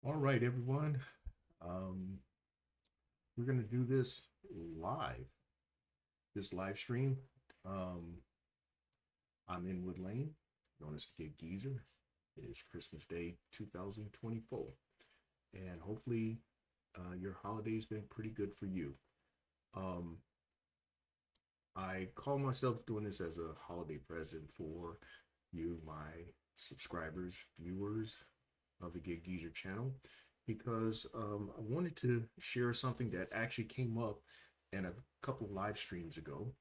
All right, everyone. Um, we're going to do this live, this live stream. Um, I'm in Wood Lane, known as the Kid Geezer. It is Christmas Day 2024. And hopefully, your holiday's been pretty good for you. Um, I call myself doing this as a holiday present for you, my subscribers, viewers of the Gig Geezer channel, because I wanted to share something that actually came up in a couple of live streams ago,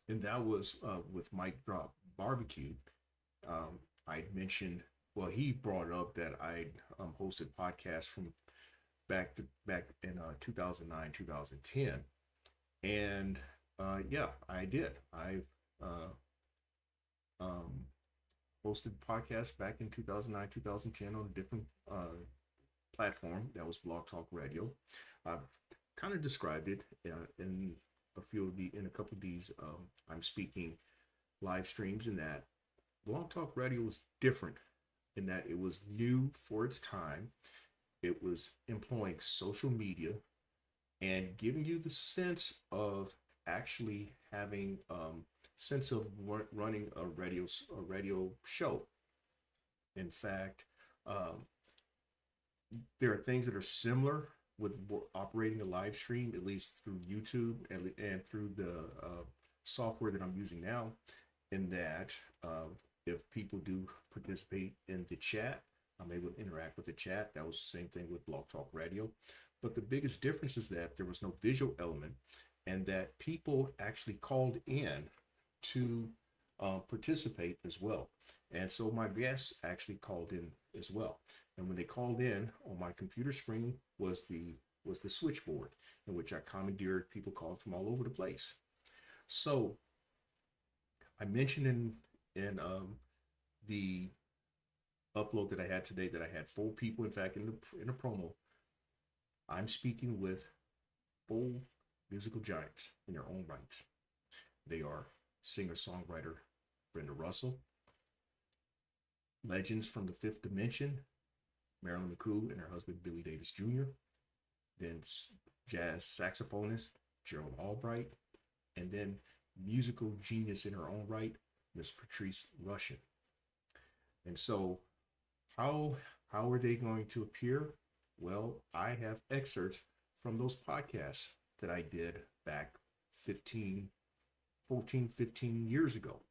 and that was with Mike Drop Barbecue. I mentioned, well, he brought up that I hosted podcasts from back in 2009, 2010, and yeah, I did. I've uh, um, hosted podcasts back in 2009, 2010 on a different platform that was Blog Talk Radio. I've kind of described it in a couple of these I'm speaking live streams, in that Blog Talk Radio was different in that it was new for its time. It was employing social media and giving you the sense of actually having sense of running a radio show. In fact, um, there are things that are similar with operating a live stream, at least through YouTube and through the software that I'm using now. In that, if people do participate in the chat, I'm able to interact with the chat. That was the same thing with Blog Talk Radio. But the biggest difference is that there was no visual element, and that people actually called in to participate as well. And so my guests actually called in as well. And when they called in, on my computer screen was the switchboard, in which I commandeered people calling from all over the place. So I mentioned in the upload that I had today that I had four people. In fact, in the promo, I'm speaking with four musical giants in their own rights. They are singer-songwriter Brenda Russell, legends from the Fifth Dimension, Marilyn McCoo and her husband Billy Davis Jr., then jazz saxophonist Gerald Albright, and then musical genius in her own right, Miss Patrice Rushen. And so, how how are they going to appear? Well, I have excerpts from those podcasts that I did back 15, 14, 15 years ago.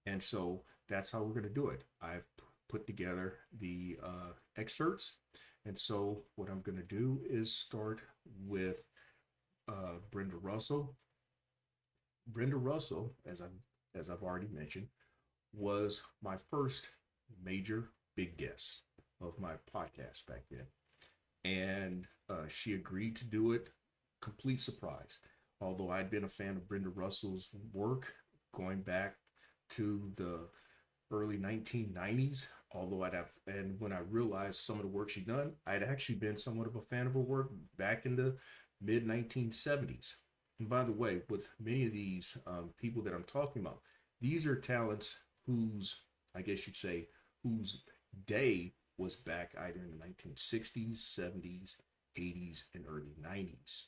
And so that's how we're going to do it. I've put together the excerpts. And so what I'm going to do is start with Brenda Russell. Brenda Russell, as I've already mentioned, was my first major big guest of my podcast back then, and she agreed to do it. Complete surprise. Although I'd been a fan of Brenda Russell's work going back to the early 1990s, although and when I realized some of the work she'd done, I'd actually been somewhat of a fan of her work back in the mid 1970s. And by the way, with many of these people that I'm talking about, these are talents whose, I guess you'd say, whose day was back either in the 1960s, 70s, 80s, and early 90s.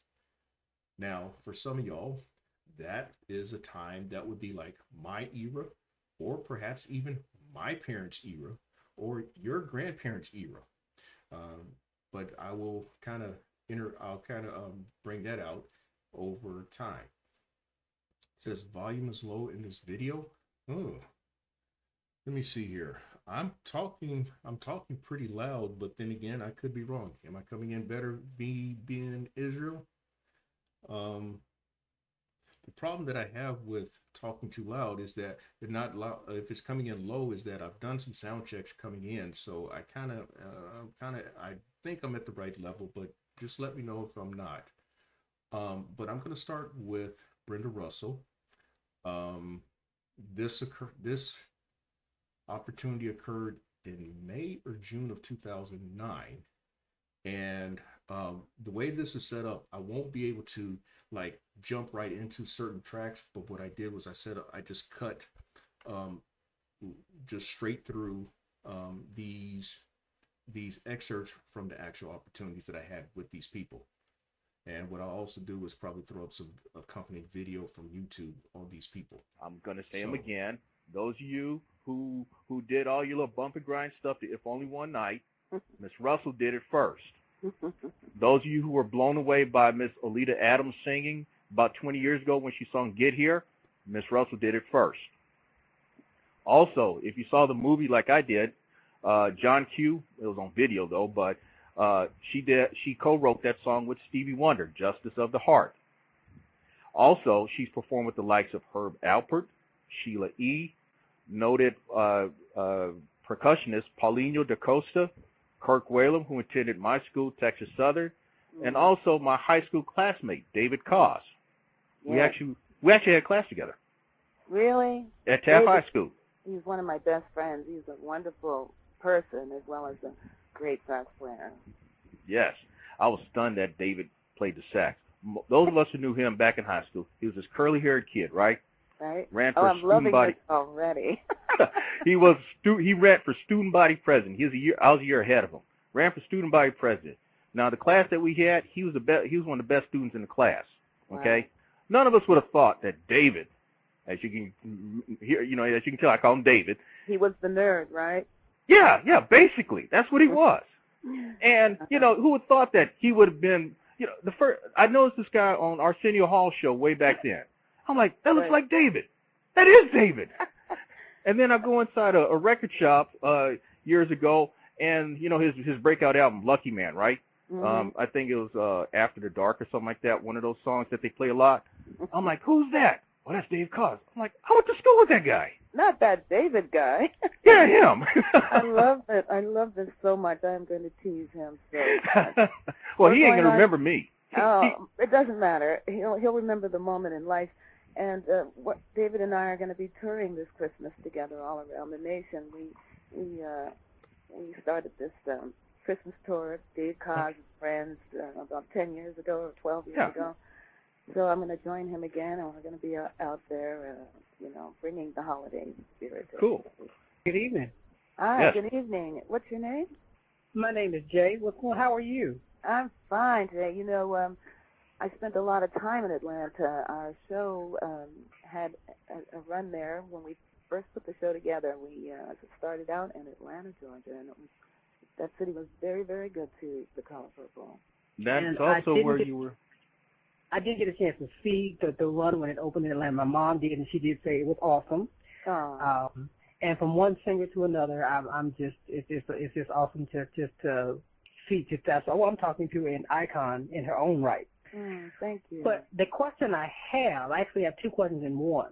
Now, for some of y'all, that is a time that would be like my era, or perhaps even my parents' era, or your grandparents' era. Um, but I will kind of I'll kind of bring that out over time. It says volume is low in this video. Oh, let me see here. I'm talking pretty loud, but then again, I could be wrong. Am I coming in better, me being Israel? Um, the problem that I have with talking too loud is that if not loud, if it's coming in low, is that I've done some sound checks coming in, so I think I'm at the right level, but just let me know if I'm not. But I'm going to start with Brenda Russell. Um, this opportunity occurred in May or June of 2009. And the way this is set up, I won't be able to like jump right into certain tracks. But what I did was I just cut um, just straight through these these excerpts from the actual opportunities that I had with these people. And what I'll also do is probably throw up some accompanying video from YouTube on these people. I'm gonna say them So, again. Those of you who did all your little bump and grind stuff to If Only One Night, Miss Russell did it first. Those of you who were blown away by Miss Olita Adams singing about 20 years ago when she sung Get Here, Miss Russell did it first. Also, if you saw the movie like I did, John Q, it was on video though, but she co-wrote that song with Stevie Wonder, Justice of the Heart. Also, she's performed with the likes of Herb Alpert, Sheila E., noted percussionist Paulinho da Costa, Kirk Whalum, who attended my school, Texas Southern, and also my high school classmate, David Koss. Yes. We actually had class together. Really? At Taft High School. He's one of my best friends. He's a wonderful person as well as a great sax player. Yes. I was stunned that David played the sax. Those of us who knew him back in high school, he was this curly-haired kid, right? Right. Ran for I'm loving this already. He ran for student body president. I was a year ahead of him. Ran for student body president. Now the class that we had, he was one of the best students in the class. Okay. Wow. None of us would have thought that David, as you can hear, as you can tell, I call him David. He was the nerd, right? Yeah, basically. That's what he was. And, who would have thought that he would have been, the first, I noticed this guy on Arsenio Hall show way back then. I'm like, that looks like David. That is David. And then I go inside a record shop years ago, and, his breakout album, Lucky Man, right? Mm-hmm. I think it was After the Dark or something like that, one of those songs that they play a lot. I'm like, who's that? Well, that's Dave Koz. I'm like, I went to school with that guy. Not that David guy. Yeah, him. I love it. I love this so much. I'm going to tease him so much. Well, he ain't going to remember me. It doesn't matter. He'll remember the moment in life. And what David and I are going to be touring this Christmas together all around the nation. We started this Christmas tour, Dave Koz and friends, about 10 years ago or 12 years ago. So I'm going to join him again, and we're going to be out there, bringing the holiday spirit. Cool. Good evening. Hi, yes. Good evening. What's your name? My name is Jay. How are you? I'm fine today. I spent a lot of time in Atlanta. Our show had a run there when we first put the show together. We started out in Atlanta, Georgia, and that city was very, very good to the Color Purple. That's also where you were. I didn't get a chance to see the run when it opened in Atlanta. My mom did, and she did say it was awesome. And from one singer to another, it's just awesome to see that. So I'm talking to an icon in her own right. Thank you. But the question I actually have two questions in one.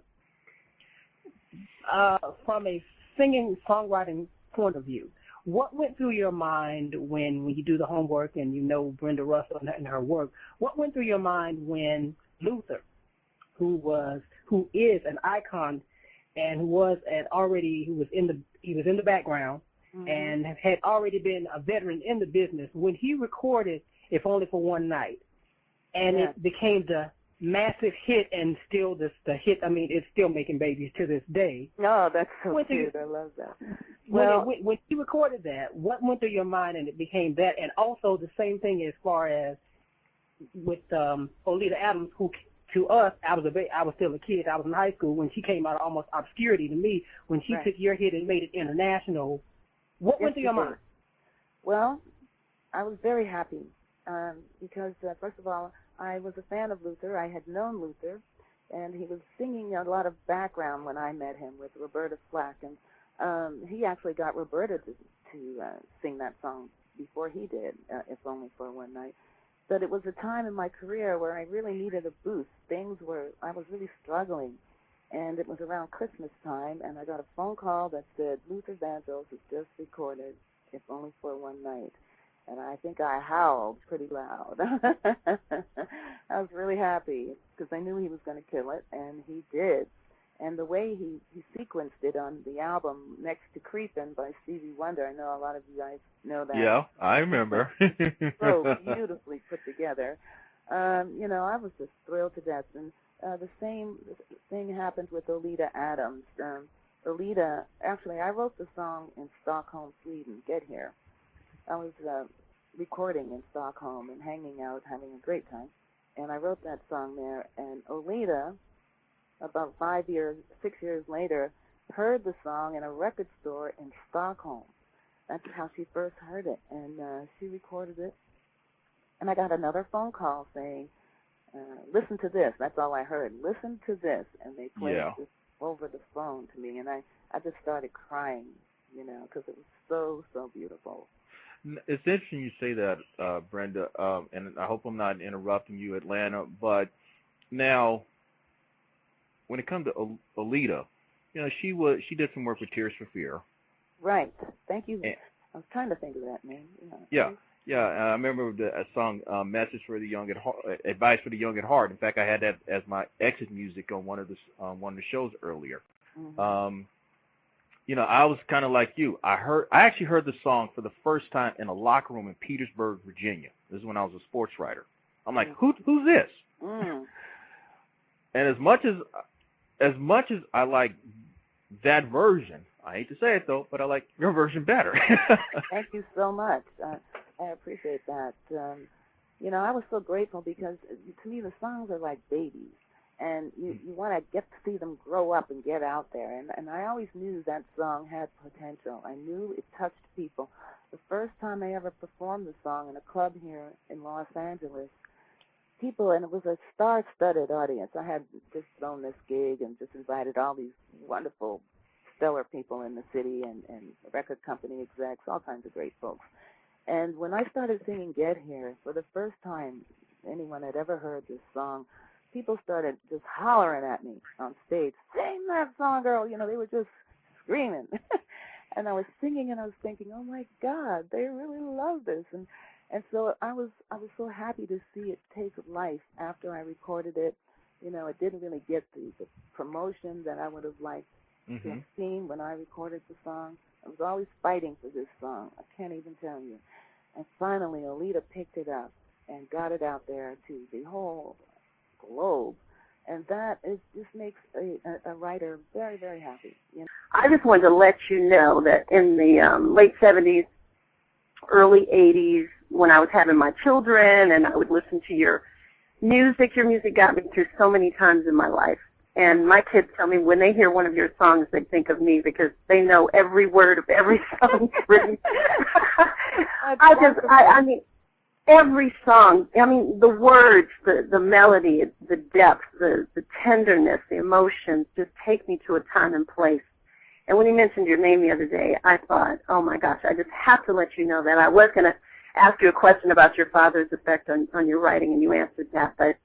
From a singing, songwriting point of view, what went through your mind when you do the homework and Brenda Russell and her work? What went through your mind when Luther, who is an icon and who was in the background and had already been a veteran in the business, when he recorded If Only for One Night, and it became the massive hit and still the hit, it's still making babies to this day. Oh, that's so cute. I love that. Well, when you recorded that, what went through your mind and it became that? And also the same thing as far as with Olita Adams, who to us, I was still a kid. I was in high school when she came out of almost obscurity to me. When she took your hit and made it international, what went through your mind? Well, I was very happy because, first of all, I was a fan of Luther. I had known Luther, and he was singing a lot of background when I met him with Roberta Flack, and he actually got Roberta to sing that song before he did, If Only for One Night. But it was a time in my career where I really needed a boost. I was really struggling, and it was around Christmas time, and I got a phone call that said, Luther Vandross has just recorded If Only for One Night. And I think I howled pretty loud. I was really happy because I knew he was going to kill it, and he did. And the way he sequenced it on the album Next to Creepin' by Stevie Wonder, I know a lot of you guys know that. Yeah, I remember. So beautifully put together. I was just thrilled to death. And the same thing happened with Olita Adams. Olita, actually, I wrote the song in Stockholm, Sweden, Get Here. recording in Stockholm and hanging out, having a great time. And I wrote that song there. And Olita, about 6 years later, heard the song in a record store in Stockholm. That's how she first heard it. And she recorded it. And I got another phone call saying, listen to this. That's all I heard. Listen to this. And they played this over the phone to me. And I just started crying, because it was so, so beautiful. It's interesting you say that, Brenda, and I hope I'm not interrupting you, Atlanta, but now when it comes to Olita, she did some work with Tears for Fear. Right. Thank you. I was trying to think of that name. Yeah. I remember the song "Message for the Young at Heart," "Advice for the Young at Heart." In fact, I had that as my exit music on one of the shows earlier. Mm-hmm. I was kind of like you. I actually heard the song for the first time in a locker room in Petersburg, Virginia. This is when I was a sports writer. I'm like, who's this? Mm. And as much as I like that version, I hate to say it though, but I like your version better. Thank you so much. I appreciate that. I was so grateful because to me the songs are like babies. And you want to get to see them grow up and get out there. And I always knew that song had potential. I knew it touched people. The first time I ever performed the song in a club here in Los Angeles, people, and it was a star-studded audience. I had just thrown this gig and just invited all these wonderful, stellar people in the city and record company execs, all kinds of great folks. And when I started singing Get Here, for the first time anyone had ever heard this song, people started just hollering at me on stage, sing that song, girl. They were just screaming. And I was singing and I was thinking, oh my God, they really love this. And so I was so happy to see it take life after I recorded it. It didn't really get the promotion that I would have liked to have seen when I recorded the song. I was always fighting for this song. I can't even tell you. And finally, Olita picked it up and got it out there to the whole globe, and that just makes a writer very, very happy. I just wanted to let you know that in the late 70s, early 80s, when I was having my children and I would listen to your music got me through so many times in my life. And my kids tell me when they hear one of your songs, they think of me because they know every word of every song written. I mean, every song, the words, the melody, the depth, the tenderness, the emotions just take me to a time and place. And when you mentioned your name the other day, I thought, oh my gosh, I just have to let you know that. I was going to ask you a question about your father's effect on your writing, and you answered that. But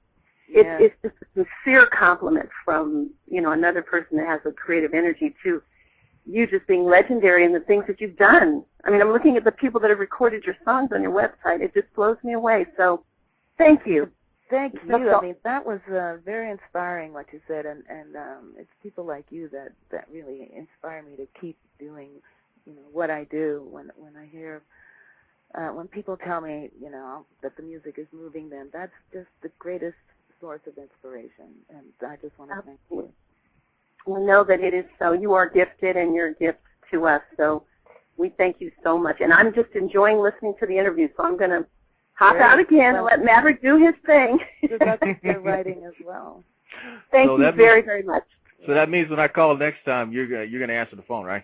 it's just a sincere compliment from, another person that has a creative energy to you just being legendary in the things that you've done. I'm looking at the people that have recorded your songs on your website. It just blows me away. So thank you. Thank you. That was very inspiring, what you said, and it's people like you that really inspire me to keep doing, what I do. When I hear, when people tell me, that the music is moving them, that's just the greatest source of inspiration, and I just want to thank you. Well, know that it is so. You are gifted, and you're a gift to us, so we thank you so much. And I'm just enjoying listening to the interview, so I'm going to hop out again and let Maverick do his thing. That's your writing as well. Thank you very, very much. So that means when I call next time, you're going to answer the phone, right?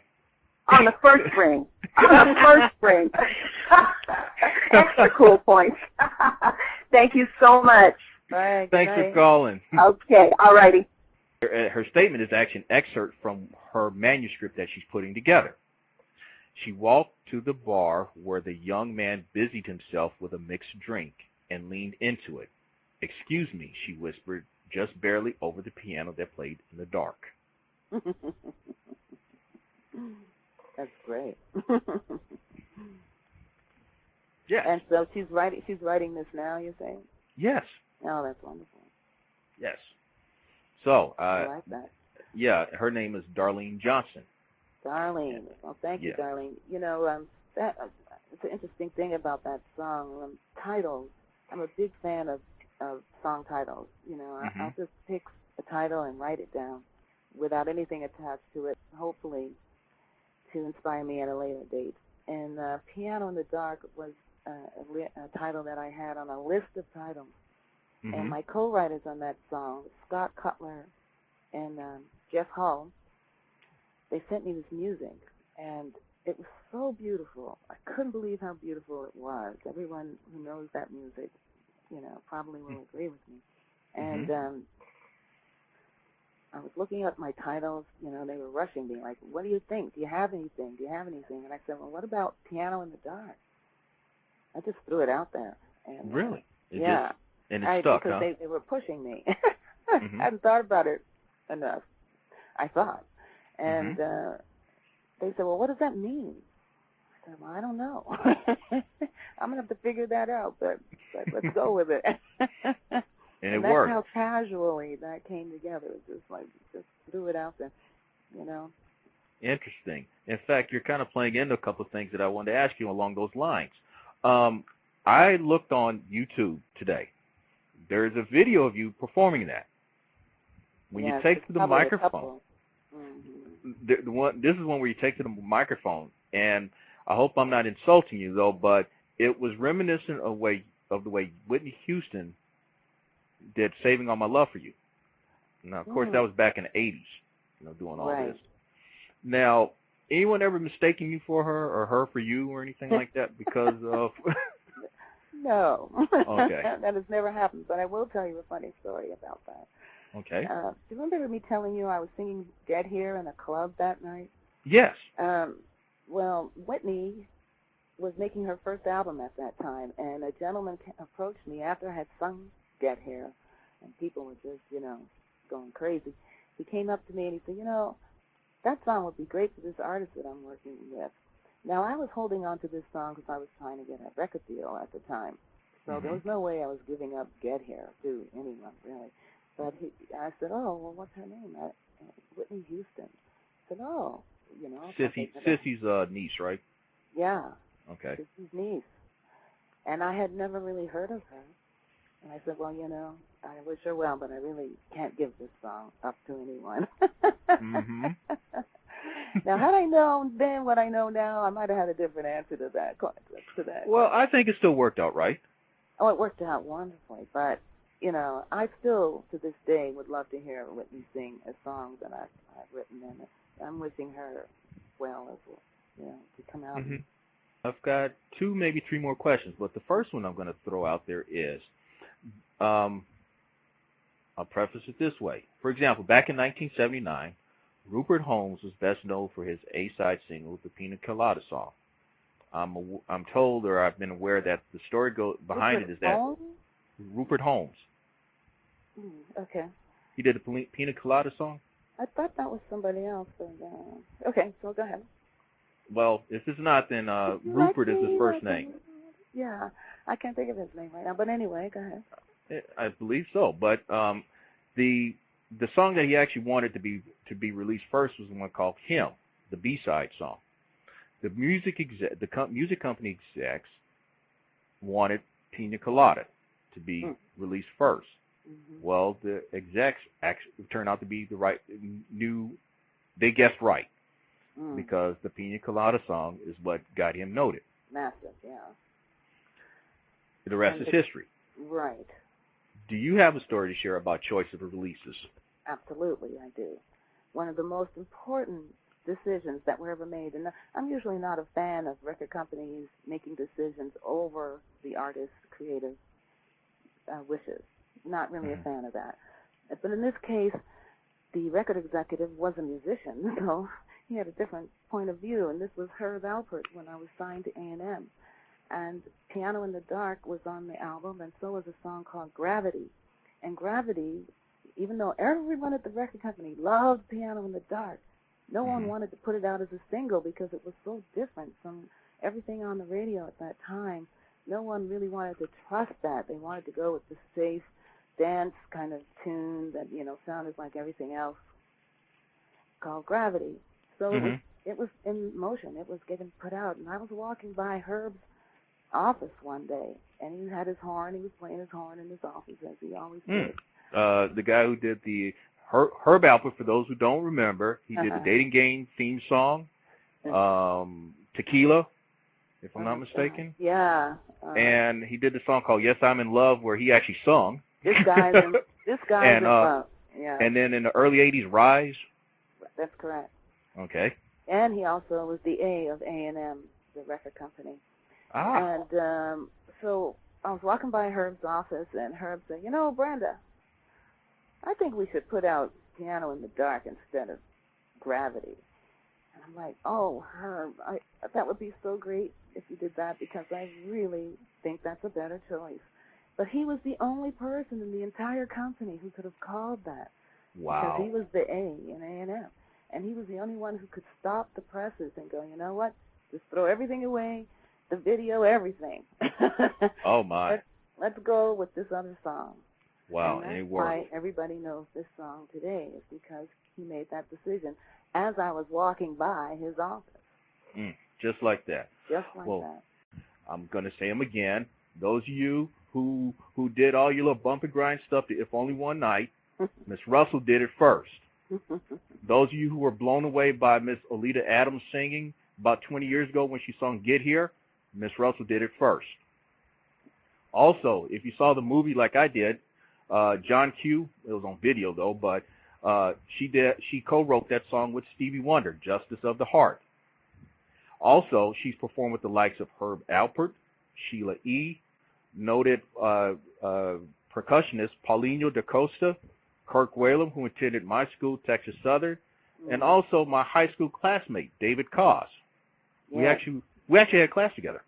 On the first ring. On the first ring. Extra cool points. Thank you so much. Bye. Thanks for calling. Okay, all righty. Her statement is actually an excerpt from her manuscript that she's putting together. She walked to the bar where the young man busied himself with a mixed drink and leaned into it. "Excuse me," she whispered, just barely over the piano that played in the dark. That's great. Yes. And so she's writing this now, you're saying? Yes. Oh, that's wonderful. Yes. So, I like that. Yeah, her name is Darlene Johnson. Darlene. Well, thank you, Darlene. That it's an interesting thing about that song. Titles. I'm a big fan of song titles. I'll just pick a title and write it down without anything attached to it, hopefully to inspire me at a later date. And Piano in the Dark was a title that I had on a list of titles. Mm-hmm. And my co-writers on that song, Scott Cutler and Jeff Hull, they sent me this music, and it was so beautiful. I couldn't believe how beautiful it was. Everyone who knows that music, probably will agree with me. And I was looking up my titles. They were rushing me, like, what do you think? Do you have anything? Do you have anything? And I said, well, what about Piano in the Dark? I just threw it out there. And, really? Yeah. And it stuck, because huh? they were pushing me. I hadn't thought about it enough, I thought. And they said, well, what does that mean? I said, well, I don't know. I'm going to have to figure that out, but let's go with it. And it that's worked. How casually that came together. Just threw it out there, Interesting. In fact, you're kind of playing into a couple of things that I wanted to ask you along those lines. I looked on YouTube today. There's a video of you performing that. When you take to the microphone, this is one where you take to the microphone, and I hope I'm not insulting you though, but it was reminiscent of the way Whitney Houston did "Saving All My Love for You." Now, of course, that was back in the '80s, doing all this. Now, anyone ever mistaken you for her or her for you or anything like that because of? No. Okay. That has never happened, but I will tell you a funny story about that. Okay. Do you remember me telling you I was singing Get Here in a club that night? Yes. Well, Whitney was making her first album at that time, and a gentleman approached me after I had sung Get Here, and people were just, going crazy. He came up to me and he said, that song would be great for this artist that I'm working with. Now, I was holding on to this song because I was trying to get a record deal at the time. So there was no way I was giving up Get Here to anyone, really. But I said, oh, well, what's her name? Whitney Houston. I said, oh, Sissy's niece, right? Yeah. Okay. Sissy's niece. And I had never really heard of her. And I said, well, I wish her well, but I really can't give this song up to anyone. Now, had I known then what I know now, I might have had a different answer to that. Well, I think it still worked out right. Oh, it worked out wonderfully. But, I still, to this day, would love to hear Whitney sing a song that I've written, and I'm wishing her well as well, to come out. I've got 2, maybe 3 more questions, but the first one I'm going to throw out there is, I'll preface it this way. For example, back in 1979, Rupert Holmes was best known for his A-side single, the Pina Colada song. I'm told, or I've been aware, that the story behind it is that Rupert Holmes. Okay. He did the Pina Colada song? I thought that was somebody else. But, okay, so go ahead. Well, if it's not, then Rupert is his first name. Yeah, I can't think of his name right now. But anyway, go ahead. I believe so. But the song that he actually wanted to be released first was the one called "Him," the B-side song. The music company execs wanted Pina Colada to be released first. Well, the execs actually turned out to be they guessed right, because the Pina Colada song is what got him noted. Massive, yeah. The rest is history. Right. Do you have a story to share about choice of releases? Absolutely, I do. One of the most important decisions that were ever made, and I'm usually not a fan of record companies making decisions over the artist's creative wishes. Not really a fan of that. But in this case, the record executive was a musician, so he had a different point of view, and this was Gerald Albright when I was signed to A&M. And Piano in the Dark was on the album, and so was a song called Gravity. And Gravity, even though everyone at the record company loved Piano in the Dark, no one wanted to put it out as a single because it was so different from everything on the radio at that time. No one really wanted to trust that. They wanted to go with the safe dance kind of tune that, sounded like everything else, called Gravity. So it was in motion. It was getting put out. And I was walking by Herb's office one day, and he had his horn. He was playing his horn in his office, as he always did. The guy who did the Herb Alpert, for those who don't remember, he did the Dating Game theme song, Tequila. if I'm not mistaken. Yeah. And he did the song called "Yes, I'm in Love," where he actually sung. This guy's in love. Yeah. And then in the early '80s, "Rise." That's correct. Okay. And he also was the A of A&M, the record company. Ah. And so I was walking by Herb's office, and Herb said, "You know, Brenda, I think we should put out Piano in the Dark instead of Gravity." And I'm like, "Oh, Herb, that would be so great if you did that, because I really think that's a better choice." But he was the only person in the entire company who could have called that. Wow. Because he was the A in A&M. And he was the only one who could stop the presses and go, "You know what? Just throw everything away, the video, everything." Oh, my. Let's go with this other song. Wow, and it that's worked. why everybody knows this song today, is because he made that decision as I was walking by his office. Just like that. Just like that. I'm going to say them again. Those of you who did all your little bump and grind stuff to If Only One Night, Miss Russell did it first. Those of you who were blown away by Miss Oleta Adams singing about 20 years ago when she sung Get Here, Miss Russell did it first. Also, if you saw the movie like I did, John Q, it was on video though, but she co-wrote that song with Stevie Wonder, Justice of the Heart. Also, she's performed with the likes of Herb Alpert, Sheila E., noted percussionist Paulinho da Costa, Kirk Whalum, who attended my school, Texas Southern, and also my high school classmate, David Koss. Yes. We actually had class together.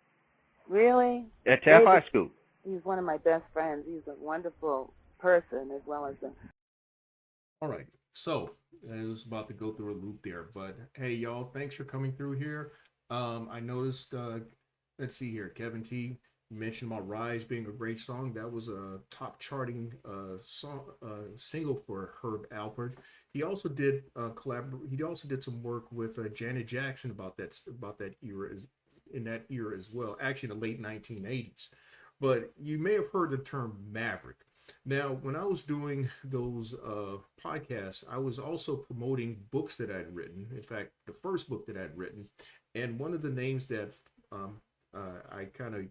Really? At Taft High School. He's one of my best friends. He's a wonderful person as well as a... All right. So I was about to go through a loop there, but hey, y'all, thanks for coming through here. I noticed, let's see here, Kevin T. mentioned about Rise being a great song. That was a top charting single for Herb Alpert. He also did He also did some work with Janet Jackson about that era, in that era as well. Actually, in the late 1980s. But you may have heard the term Maverick. Now, when I was doing those podcasts, I was also promoting books that I'd written. In fact, the first book that I'd written, and one of the names that I kind of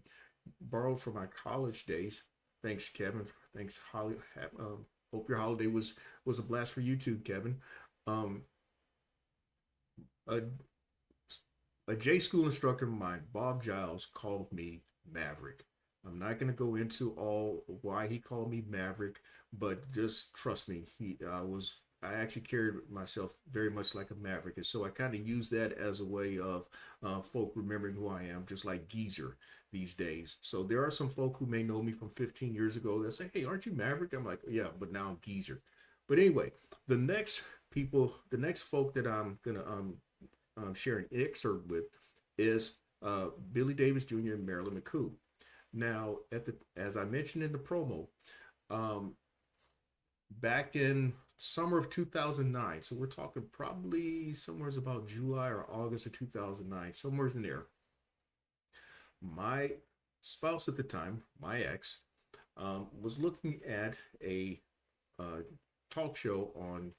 borrowed from my college days. Thanks, Kevin. Thanks, Holly. Hope your holiday was a blast for you too, Kevin. A J school instructor of mine, Bob Giles, called me Maverick. I'm not going to go into all why he called me Maverick, but just trust me, I actually carried myself very much like a maverick, and so I kind of use that as a way of folk remembering who I am, just like Geezer these days. So there are some folk who may know me from 15 years ago that say, "Hey, aren't you Maverick?" I'm like, "Yeah, but now I'm Geezer." But anyway, the next folk that I'm gonna share an excerpt with is Billy Davis Jr. and Marilyn McCoo. Now, as I mentioned in the promo, back in summer of 2009, so we're talking probably somewhere about July or August of 2009, somewhere in there. My spouse at the time, my ex, was looking at a talk show on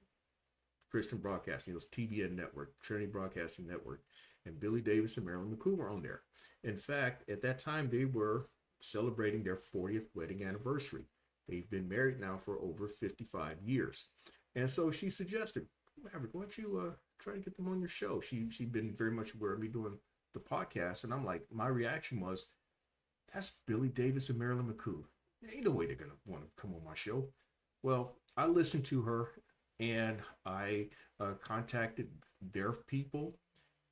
Christian Broadcasting. It was TBN Network, Trinity Broadcasting Network, and Billy Davis and Marilyn McCoo were on there. In fact, at that time, they were celebrating their 40th wedding anniversary. They've been married now for over 55 years. And so she suggested, "Maverick, why don't you try to get them on your show?" She'd been very much aware of me doing the podcast. And I'm like, my reaction was, that's Billy Davis and Marilyn McCoo. There ain't no way they're going to want to come on my show. Well, I listened to her, and I contacted their people,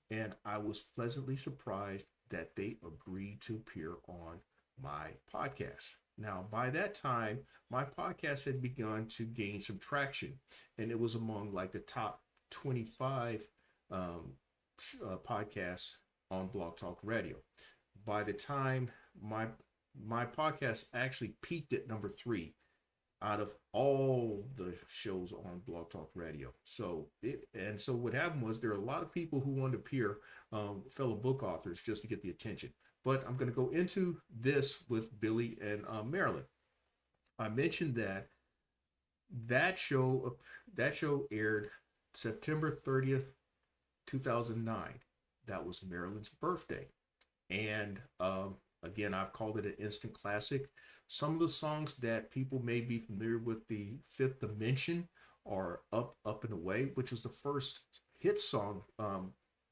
and I was pleasantly surprised that they agreed to appear on my podcast. Now, by that time, my podcast had begun to gain some traction, and it was among like the top 25 podcasts on Blog Talk Radio. By the time my podcast actually peaked at number 3 out of all the shows on Blog Talk Radio. So what happened was there are a lot of people who wanted to appear, fellow book authors, just to get the attention. But I'm going to go into this with Billy and Marilyn. I mentioned that show aired September 30th, 2009. That was Marilyn's birthday. And again, I've called it an instant classic. Some of the songs that people may be familiar with, the Fifth Dimension, are Up and Away, which was the first hit song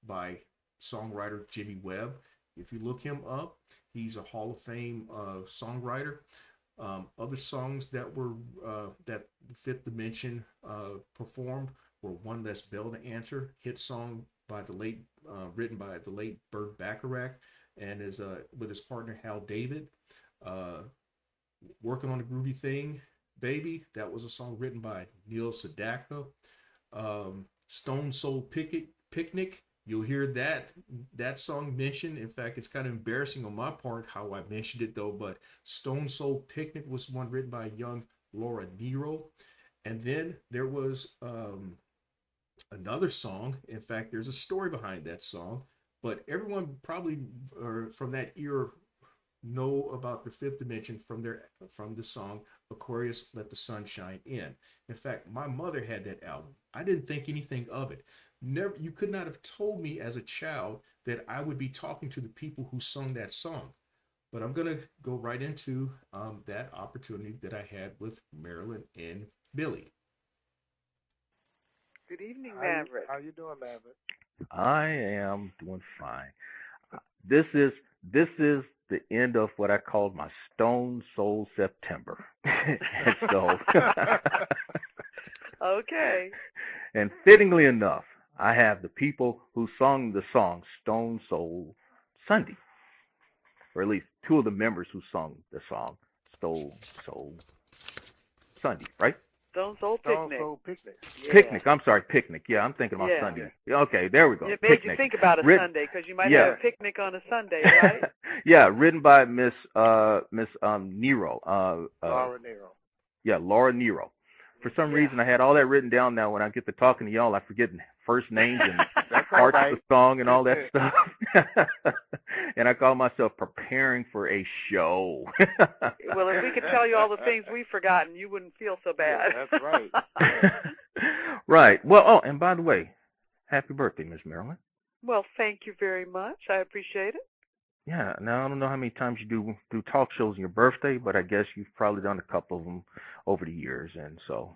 by songwriter Jimmy Webb. If you look him up, he's a Hall of Fame songwriter. Other songs that were that the Fifth Dimension performed were One Less Bell to Answer, hit song by the late written by the late Burt Bacharach, and is with his partner Hal David. Working on a Groovy Thing, Baby, that was a song written by Neil Sedaka. Stone Soul Picnic, you'll hear that song mentioned. In fact, it's kind of embarrassing on my part how I mentioned it though, but Stone Soul Picnic was one written by young Laura Nero. And then there was another song. In fact, there's a story behind that song, but everyone probably from that era know about the Fifth Dimension from the song Aquarius Let the Sun Shine In. In fact, my mother had that album. I didn't think anything of it. Never, you could not have told me as a child that I would be talking to the people who sung that song. But I'm gonna go right into that opportunity that I had with Marilyn and Billy. Good evening, Maverick. How you doing, Maverick? I am doing fine. This is the end of what I called my Stone Soul September. And so, Okay. and fittingly enough, I have the people who sung the song Stone Soul Sunday, or at least two of the members who sung the song Stone Soul Sunday, right? Stone Soul Stone Picnic. Soul Picnic. Yeah. Picnic. I'm sorry, picnic. Yeah, I'm thinking about Yeah. Sunday. Okay, there we go. It made Picnic. you think about a Sunday because you might Yeah. have a picnic on a Sunday, right? Yeah, written by Miss Nero. Laura Nero. Yeah, Laura Nero. For some reason, I had all that written down. Now, when I get to talking to y'all, I forget first names and That's all parts right. of the song and all that stuff. And I call myself preparing for a show. Well, if we could tell you all the things we've forgotten, you wouldn't feel so bad. Yeah, that's right. Right. Well, oh, and by the way, happy birthday, Miss Marilyn. Well, thank you very much. I appreciate it. Yeah. Now, I don't know how many times you do talk shows on your birthday, but I guess you've probably done a couple of them over the years. And so,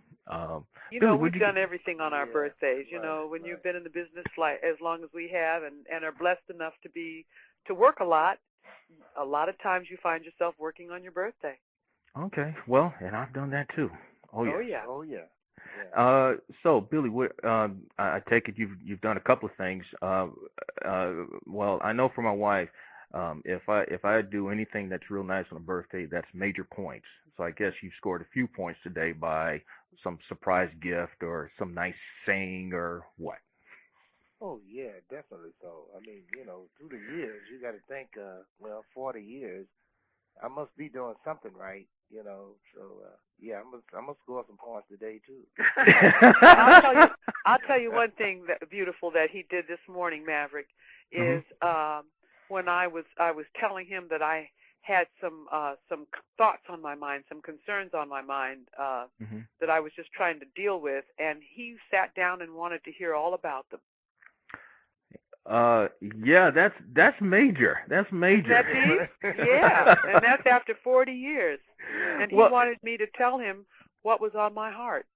You Billy, know, would we've you- done everything on our Yeah, birthdays. You right, know, when you've right. been in the business like as long as we have, and are blessed enough to work a lot of times you find yourself working on your birthday. Okay. Well, and I've done that too. Oh yeah. Oh yeah. Oh, yeah. So Billy, I take it you've done a couple of things. Well, I know for my wife, if I do anything that's real nice on a birthday, that's major points. So I guess you've scored a few points today by some surprise gift or some nice saying or what? Oh, yeah, definitely so. I mean, you know, through the years, you got to think, 40 years, I must be doing something right, you know. So, yeah, I must score some points today, too. I'll tell you one thing that beautiful that he did this morning, Maverick, is when I was telling him that I had some thoughts on my mind, some concerns on my mind that I was just trying to deal with, and he sat down and wanted to hear all about them. Yeah, that's major. That's major. Isn't that deep? Yeah, and that's after 40 years. And he wanted me to tell him what was on my heart.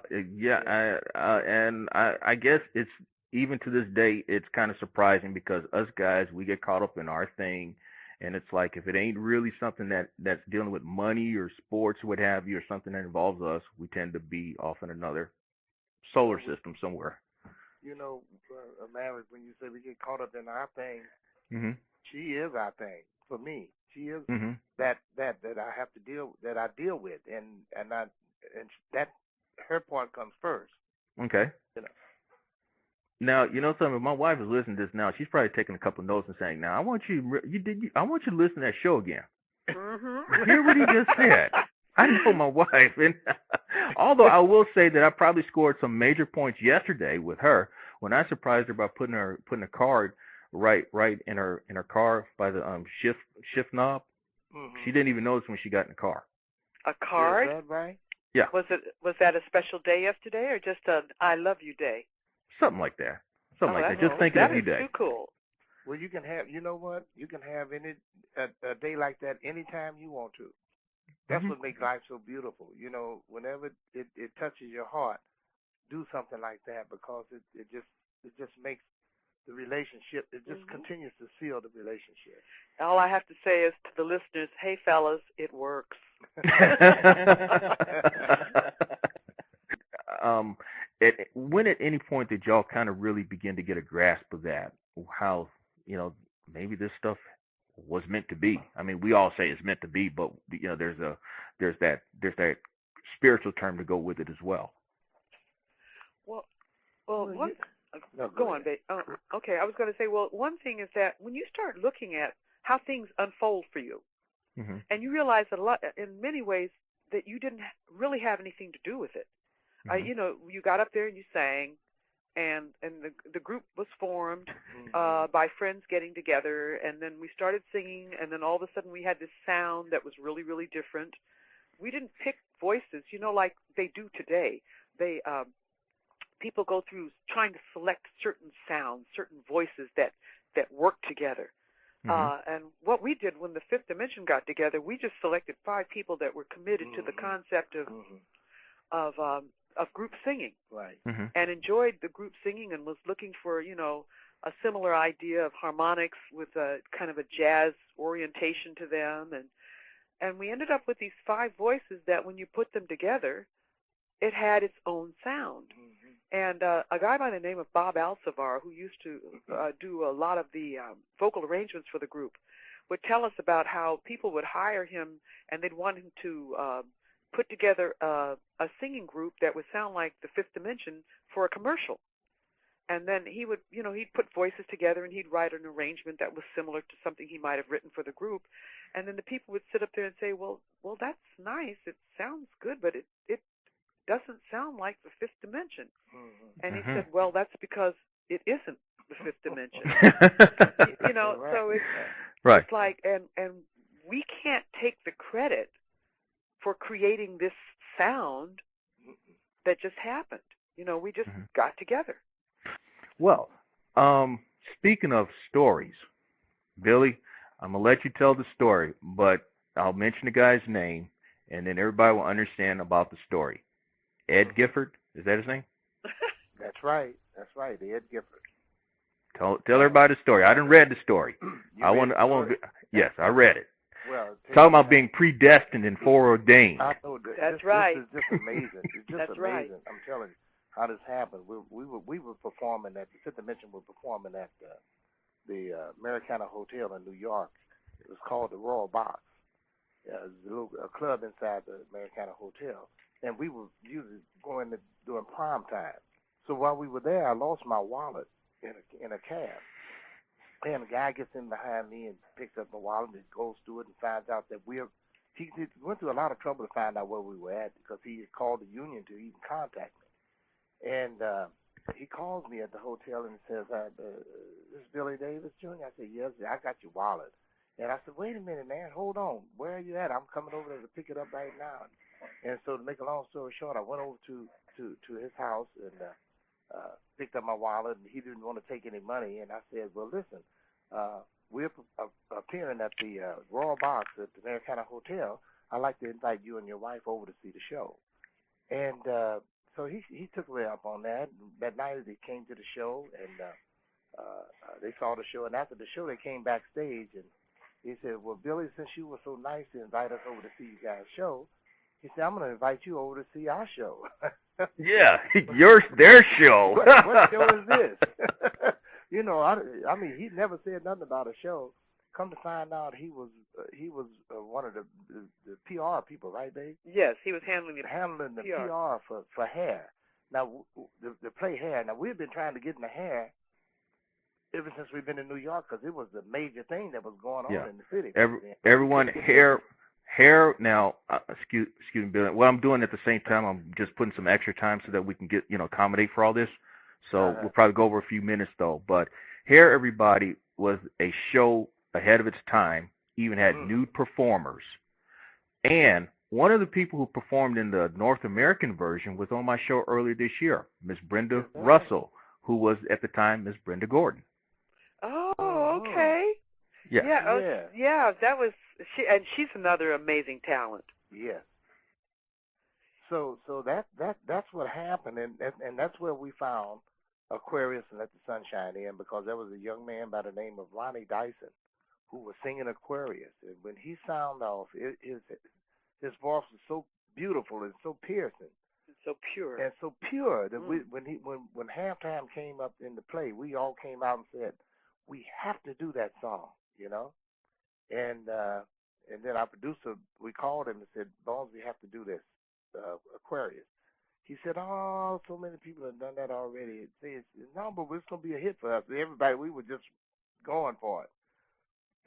Yeah, and I guess it's even to this day, it's kind of surprising because us guys, we get caught up in our thing, and it's like if it ain't really something that's dealing with money or sports, what have you, or something that involves us, we tend to be off in another solar system somewhere. You know, Maverick, when you say we get caught up in our thing, she is our thing for me. She is that I have to deal with, and that her part comes first. Okay. You know. Now, you know something. My wife is listening to this now. She's probably taking a couple of notes and saying, "Now, I want you to listen to that show again. Hear what he just said." I know my wife, and although I will say that I probably scored some major points yesterday with her when I surprised her by putting a card right in her car by the shift knob. She didn't even notice when she got in the car. A card? Is that right? Yeah. Was that a special day yesterday, or just a I love you day? Something like that. Something like that. Just cool. thinking That of you is day. too cool. Well, you can have, you know what? You can have a day like that anytime you want to. That's what makes life so beautiful. You know, whenever it touches your heart, do something like that because it just makes the relationship, it just continues to seal the relationship. All I have to say is to the listeners, hey, fellas, it works. When at any point did y'all kind of really begin to get a grasp of that, how, maybe this stuff was meant to be? I mean, we all say it's meant to be, but, there's that spiritual term to go with it as well. Go on, babe. Okay, I was going to say, well, one thing is that when you start looking at how things unfold for you, and you realize that in many ways that you didn't really have anything to do with it. You got up there and you sang, and the group was formed by friends getting together, and then we started singing, and then all of a sudden we had this sound that was really, really different. We didn't pick voices, like they do today. People go through trying to select certain sounds, certain voices that work together. And what we did when the Fifth Dimension got together, we just selected 5 people that were committed to the concept of group singing, right? And enjoyed the group singing and was looking for a similar idea of harmonics with a kind of a jazz orientation to them, and we ended up with these 5 voices that when you put them together, it had its own sound. And a guy by the name of Bob Alcivar, who used to do a lot of the vocal arrangements for the group, would tell us about how people would hire him and they'd want him to put together a singing group that would sound like the Fifth Dimension for a commercial. And then he would, he'd put voices together and he'd write an arrangement that was similar to something he might have written for the group. And then the people would sit up there and say, well, that's nice. It sounds good, but it doesn't sound like the Fifth Dimension. And he said, well, that's because it isn't the Fifth Dimension. So it's like, and we can't take the credit for creating this sound that just happened. We just got together. Well, speaking of stories, Billy, I'm going to let you tell the story, but I'll mention the guy's name, and then everybody will understand about the story. Ed Gifford, is that his name? That's right, Ed Gifford. Tell everybody the story. I didn't read the story. Yes, I read it. Well, talking about being predestined and foreordained. I know that's right. This is just amazing. It's just that's amazing. Right. I'm telling you how this happened. We were performing at the Fifth Dimension. Was performing at the Americana Hotel in New York. It was called the Royal Box. It was a club inside the Americana Hotel. And we were usually going during prime time. So while we were there, I lost my wallet in a cab. And the guy gets in behind me and picks up my wallet and goes through it and finds out that he went through a lot of trouble to find out where we were at because he had called the union to even contact me. And he calls me at the hotel and says, this is Billy Davis Jr.? I said, yes, I got your wallet. And I said, wait a minute, man, hold on. Where are you at? I'm coming over there to pick it up right now. And so to make a long story short, I went over to his house and picked up my wallet, and he didn't want to take any money. And I said, well, listen, we're appearing at the Royal Box at the Americana Hotel. I'd like to invite you and your wife over to see the show. And so he took me up on that. That night they came to the show, and they saw the show. And after the show, they came backstage, and he said, well, Billy, since you were so nice to invite us over to see you guys' show, he said, I'm going to invite you over to see our show. Yeah, their show. What show is this? I mean, he never said nothing about a show. Come to find out, he was one of the PR people, right, Dave? Yes, he was handling the PR for hair. Now, the play hair. Now, we've been trying to get in the hair ever since we've been in New York because it was the major thing that was going on in the city. Everyone hair. Now, excuse me, Billy. What I'm doing at the same time, I'm just putting some extra time so that we can get accommodate for all this. So we'll probably go over a few minutes though. But Hair Everybody was a show ahead of its time. Even had nude performers, and one of the people who performed in the North American version was on my show earlier this year, Miss Brenda Russell, who was at the time Miss Brenda Gordon. Oh, Okay. Yeah. Yeah. That was and she's another amazing talent. Yes. So that's what happened, and that's where we found Aquarius and Let the Sunshine In, because there was a young man by the name of Ronnie Dyson who was singing Aquarius, and when he sounded off, his voice was so beautiful and so piercing. So pure. And so pure that when halftime came up in the play, we all came out and said, we have to do that song, you know. And then our producer, we called him and said, Bones, we have to do this, Aquarius. He said, oh, so many people have done that already. No, but it's going to be a hit for us. Everybody, we were just going for it.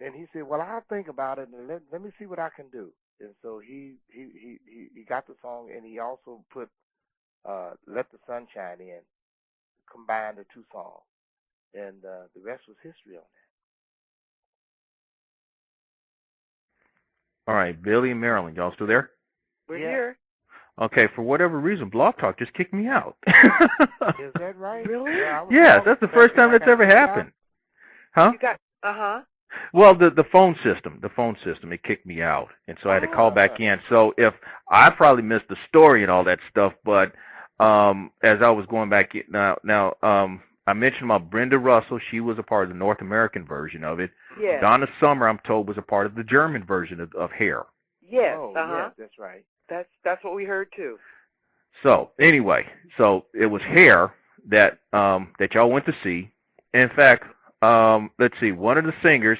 And he said, well, I'll think about it and let me see what I can do. And so he got the song, and he also put Let the Sunshine In, combined the two songs. And the rest was history on that. All right, Billy and Marilyn, y'all still there? We're here. Okay, for whatever reason, Blog Talk just kicked me out. Is that right? Really? Yes, that's the first time that's ever happened. Huh? You got, Well, the phone system, it kicked me out, and so I had to call back in. So if I probably missed the story and all that stuff, but as I was going back in, now I mentioned about Brenda Russell. She was a part of the North American version of it. Yes. Donna Summer, I'm told, was a part of the German version of Hair. Yes. Yes, that's right. That's what we heard too. So anyway, so it was Hair that y'all went to see. In fact, let's see, one of the singers,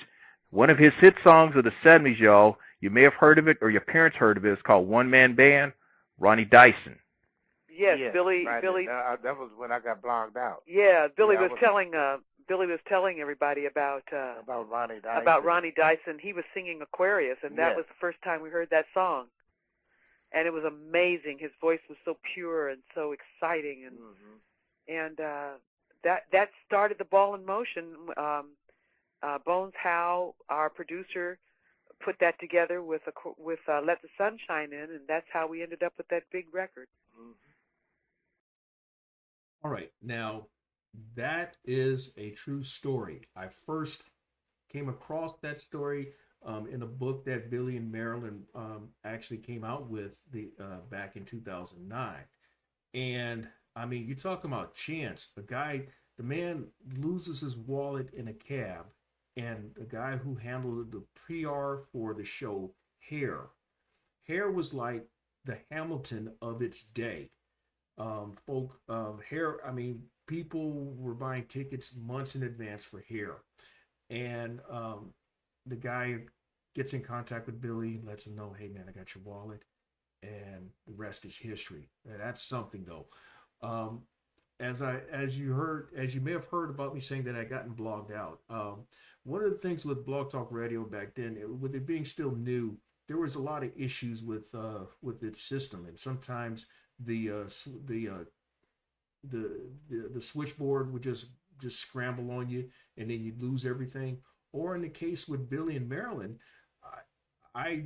one of his hit songs of the 70s, y'all, you may have heard of it or your parents heard of it. It's called One Man Band, Ronnie Dyson. Yes, Billy. Right. Billy. That was when I got blogged out. Yeah, Billy was telling everybody about Ronnie Dyson. About Ronnie Dyson. He was singing Aquarius, and that was the first time we heard that song. And it was amazing. His voice was so pure and so exciting, and that started the ball in motion. Bones Howe, our producer, put that together with Let the Sunshine In, and that's how we ended up with that big record. All right, now that is a true story. I first came across that story in a book that Billy and Marilyn actually came out with back in 2009. And I mean, you're talking about chance. The man loses his wallet in a cab, and the guy who handled the PR for the show, Hair was like the Hamilton of its day. Hair, I mean, people were buying tickets months in advance for Hair. And the guy gets in contact with Billy, lets him know, hey man, I got your wallet, and the rest is history. And that's something though. As you may have heard about me saying that I gotten blogged out. One of the things with Blog Talk Radio back then, with it being still new, there was a lot of issues with its system, and sometimes the switchboard would just scramble on you, and then you'd lose everything. Or in the case with Billy and Marilyn, I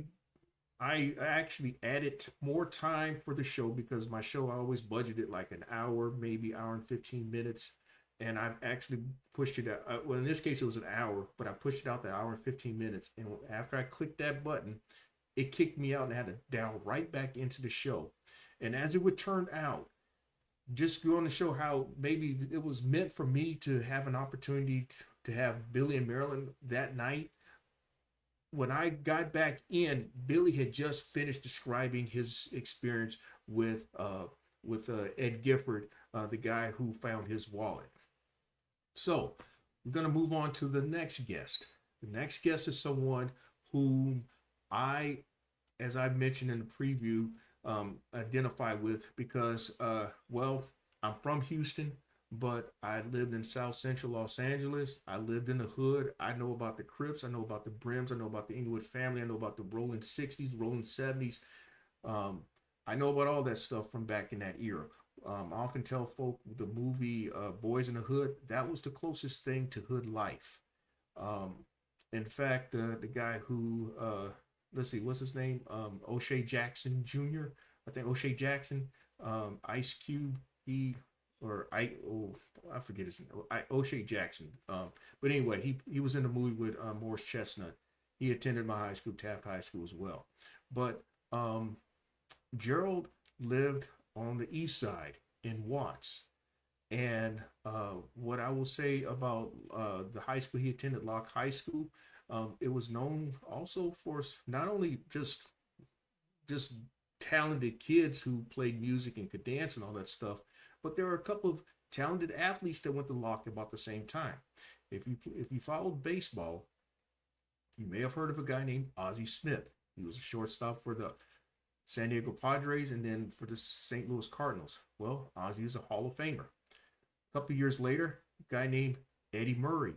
actually added more time for the show, because my show I always budgeted like an hour, maybe hour and 15 minutes. And I've actually pushed it out. Well, in this case, it was an hour, but I pushed it out to hour and 15 minutes. And after I clicked that button, it kicked me out, and I had to dial right back into the show. And as it would turn out, just going to show how maybe it was meant for me to have an opportunity to have Billy and Marilyn that night. When I got back in, Billy had just finished describing his experience with Ed Gifford, the guy who found his wallet. So we're going to move on to the next guest. The next guest is someone whom as I mentioned in the preview, identify with, because, I'm from Houston, but I lived in South Central Los Angeles. I lived in the hood. I know about the Crips. I know about the Brims. I know about the Inglewood family. I know about the rolling 60s, rolling 70s. I know about all that stuff from back in that era. I often tell folk the movie Boys in the Hood, that was the closest thing to hood life. In fact, the guy who, let's see, what's his name? O'Shea Jackson Jr. I think O'Shea Jackson, Ice Cube, I forget his name, O'Shea Jackson. But anyway, he was in the movie with Morris Chestnut. He attended my high school, Taft High School, as well. But Gerald lived on the east side in Watts. And what I will say about the high school he attended, Locke High School, it was known also for not only just talented kids who played music and could dance and all that stuff, but there were a couple of talented athletes that went to Locke about the same time. If you followed baseball, you may have heard of a guy named Ozzie Smith. He was a shortstop for the San Diego Padres and then for the St. Louis Cardinals. Well, Ozzie is a Hall of Famer. A couple of years later, a guy named Eddie Murray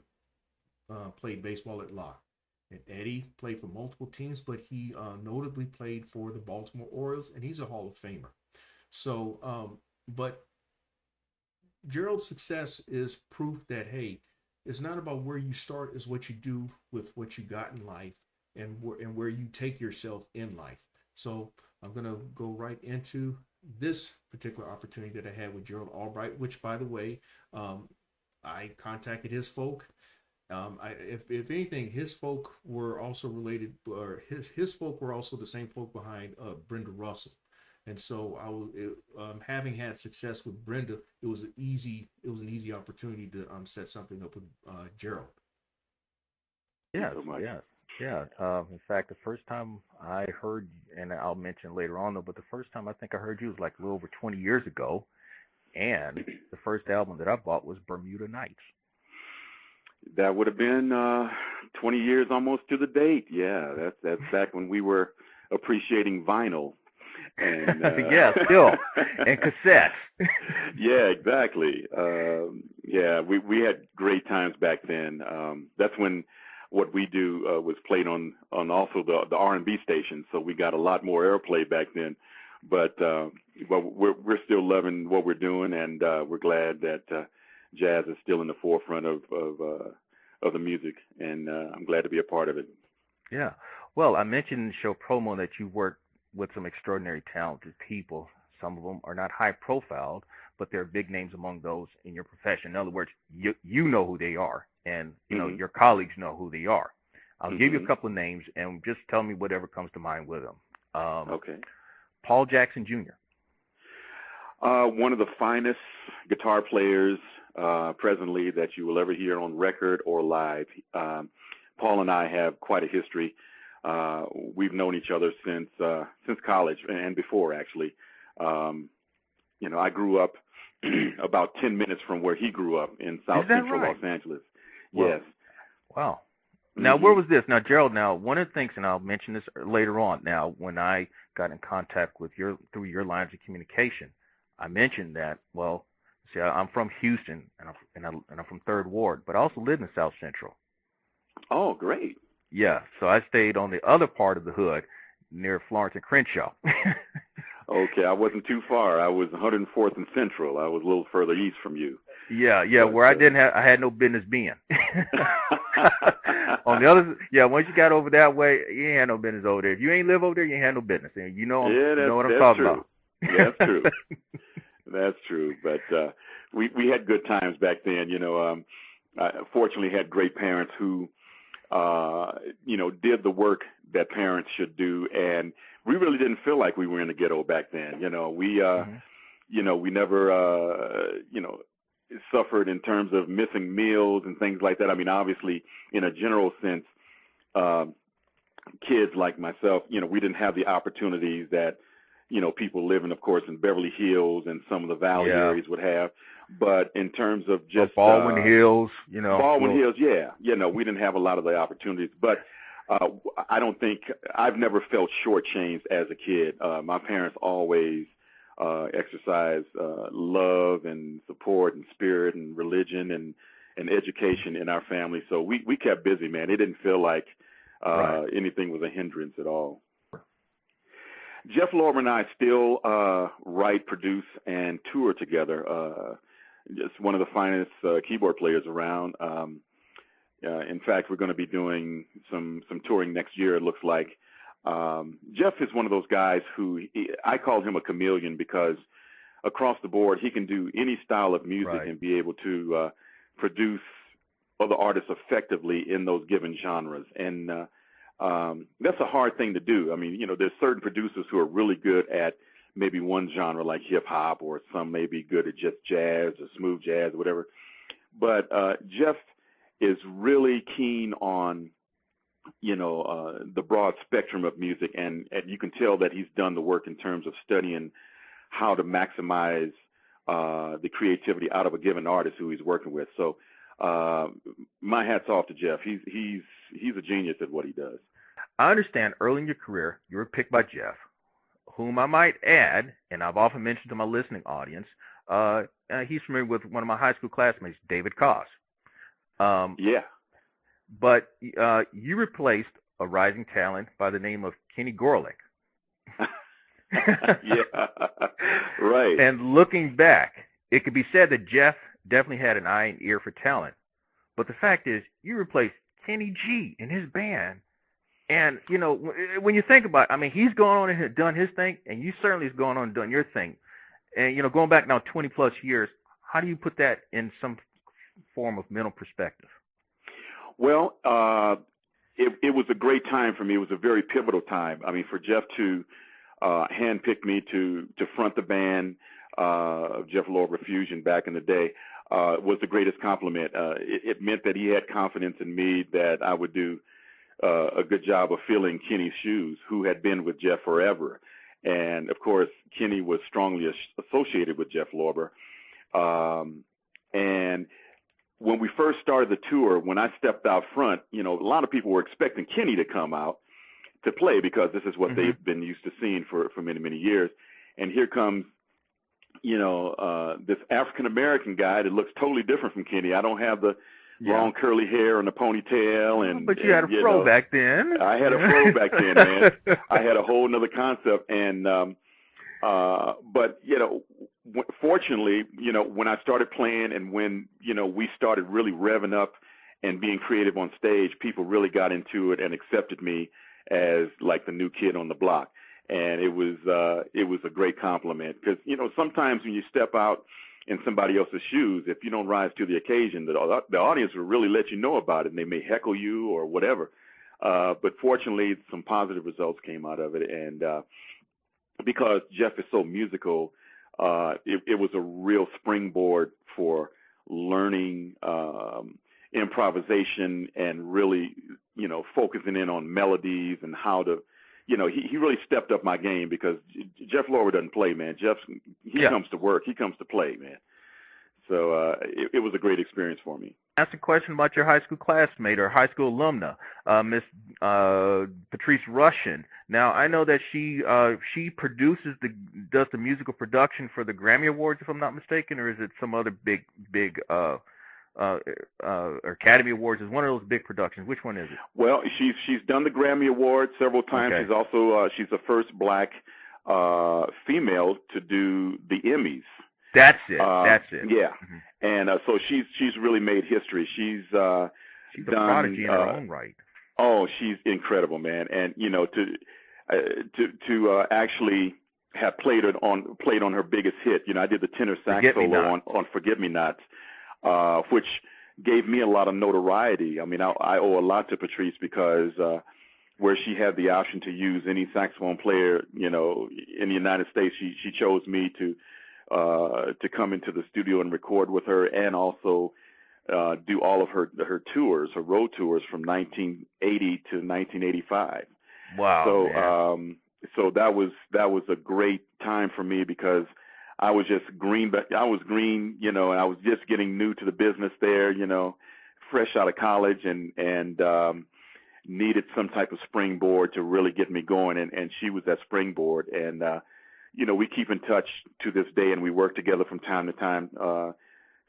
played baseball at Locke. And Eddie played for multiple teams, but he notably played for the Baltimore Orioles, and he's a Hall of Famer. So, but Gerald's success is proof that, hey, it's not about where you start, it's what you do with what you got in life and where you take yourself in life. So I'm going to go right into this particular opportunity that I had with Gerald Albright, which, by the way, I contacted his folk. If anything, his folk were also related, or his folk were also the same folk behind Brenda Russell. And so having had success with Brenda, it was an easy opportunity to set something up with Gerald. Yeah. In fact, the first time I heard, and I'll mention later on though, but the first time I think I heard you was like a little over 20 years ago, and the first album that I bought was Bermuda Nights. That would have been 20 years almost to the date. Yeah, that's back when we were appreciating vinyl. And, yeah, still, and cassettes. Yeah, exactly. We had great times back then. That's when what we do was played on also the R&B station, so we got a lot more airplay back then. But we're still loving what we're doing, and we're glad that jazz is still in the forefront of the music, and I'm glad to be a part of it. Yeah. Well, I mentioned in the show promo that you work with some extraordinary talented people. Some of them are not high profiled, but they're big names among those in your profession. In other words, you know who they are, and you know your colleagues know who they are. I'll give you a couple of names, and just tell me whatever comes to mind with them. Okay. Paul Jackson Jr. One of the finest guitar players presently that you will ever hear on record or live. Paul and I have quite a history. We've known each other since college and before, actually. I grew up about 10 minutes from where he grew up in South Central Los Angeles. Well, yes. Wow. Now, where was this? Now, Gerald, one of the things, and I'll mention this later on, now, when I got in contact with through your lines of communication, I mentioned that, well, see, I'm from Houston, and I'm from 3rd Ward, but I also live in South Central. Oh, great. Yeah, so I stayed on the other part of the hood near Florence and Crenshaw. Okay, I wasn't too far. I was 104th and Central. I was a little further east from you. Yeah, where I had no business being. On the other, once you got over that way, you ain't had no business over there. If you ain't live over there, you ain't had no business. And you know what I'm talking about. Yeah, that's true. That's true. But we had good times back then. I fortunately had great parents who did the work that parents should do, and we really didn't feel like we were in the ghetto back then. We never suffered in terms of missing meals and things like that. I mean, obviously, in a general sense, kids like myself, we didn't have the opportunities that people living, of course, in Beverly Hills and some of the valley areas would have. But in terms of just Baldwin Hills, Baldwin Hills, we didn't have a lot of the opportunities. But I don't think I've never felt shortchanged as a kid. My parents always exercised love and support and spirit and religion and education in our family. So we kept busy, man. It didn't feel like anything was a hindrance at all. Jeff Lorber and I still write, produce, and tour together. Just one of the finest keyboard players around. In fact, we're going to be doing some touring next year, it looks like. Jeff is one of those guys who I call him a chameleon because across the board. He can do any style of music Right. and be able to produce other artists effectively in those given genres. And that's a hard thing to do. I mean, you know, there's certain producers who are really good at maybe one genre like hip hop, or some may be good at just jazz or smooth jazz or whatever. But Jeff is really keen on, you know, the broad spectrum of music, and you can tell that he's done the work in terms of studying how to maximize the creativity out of a given artist who he's working with. So my hat's off to Jeff. He's a genius at what he does. I understand early in your career you were picked by Jeff, whom I might add, and I've often mentioned to my listening audience, he's familiar with one of my high school classmates, David Koss. Yeah. But you replaced a rising talent by the name of Kenny Gorelick. Yeah, right. And looking back, it could be said that Jeff definitely had an eye and ear for talent. But the fact is, you replaced Kenny G and his band. And, you know, when you think about it, I mean, he's gone on and done his thing, and you certainly has gone on and done your thing. And, you know, going back now 20-plus years, how do you put that in some form of mental perspective? Well, it was a great time for me. It was a very pivotal time. I mean, for Jeff to handpick me to front the band of Jeff Lorber Fusion back in the day was the greatest compliment. It meant that he had confidence in me that I would do a good job of filling Kenny's shoes, who had been with Jeff forever. And, of course, Kenny was strongly associated with Jeff Lorber. And when we first started the tour, when I stepped out front, you know, a lot of people were expecting Kenny to come out to play because this is what they've been used to seeing for many, many years. And here comes, you know, this African-American guy that looks totally different from Kenny. I don't have the long curly hair and the ponytail. And but you had a fro back then. I had a fro back then, man. I had a whole nother concept. And but, you know, fortunately, you know, when I started playing and when, you know, we started really revving up and being creative on stage, people really got into it and accepted me as like the new kid on the block. And it was a great compliment because, you know, sometimes when you step out in somebody else's shoes, if you don't rise to the occasion, the audience will really let you know about it, and they may heckle you or whatever. But fortunately, some positive results came out of it. And because Jeff is so musical, it was a real springboard for learning improvisation and really, you know, focusing in on melodies and how to, you know, he really stepped up my game because Jeff Lorber doesn't play, man. He comes to work. He comes to play, man. So it was a great experience for me. Ask a question about your high school classmate or high school alumna, Miss Patrice Rushen. Now, I know that she does the musical production for the Grammy Awards, if I'm not mistaken, or is it some other big Academy Awards? Is one of those big productions? Which one is it? Well, she's done the Grammy Awards several times. Okay. She's also she's the first black female to do the Emmys. That's it. Yeah, and so she's really made history. She's a done, prodigy in her own right. Oh, she's incredible, man. And you know, to actually have played on her biggest hit. You know, I did the tenor sax solo on Forget Me Nots, which gave me a lot of notoriety. I mean, I owe a lot to Patrice because where she had the option to use any saxophone player, you know, in the United States, she chose me to come into the studio and record with her, and also do all of her tours, her road tours from 1980 to 1985. Wow. So so that was a great time for me because I was just green, you know, and I was just getting new to the business there, you know, fresh out of college, and needed some type of springboard to really get me going, and she was that springboard. And you know, we keep in touch to this day, and we work together from time to time.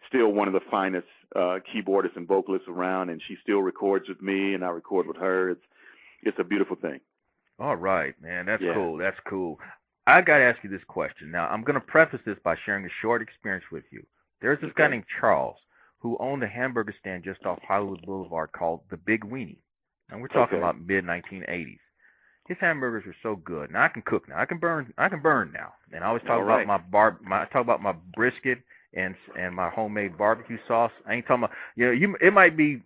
Still one of the finest keyboardists and vocalists around, and she still records with me, and I record with her. It's a beautiful thing. All right, man, that's cool. That's cool. I got to ask you this question. Now, I'm going to preface this by sharing a short experience with you. There's this guy named Charles who owned a hamburger stand just off Hollywood Boulevard called the Big Weenie. And we're talking about mid-1980s. His hamburgers were so good. Now I can cook. Now I can burn. Now. And I always talk All about right. I talk about my brisket and my homemade barbecue sauce. I ain't talking about. It might be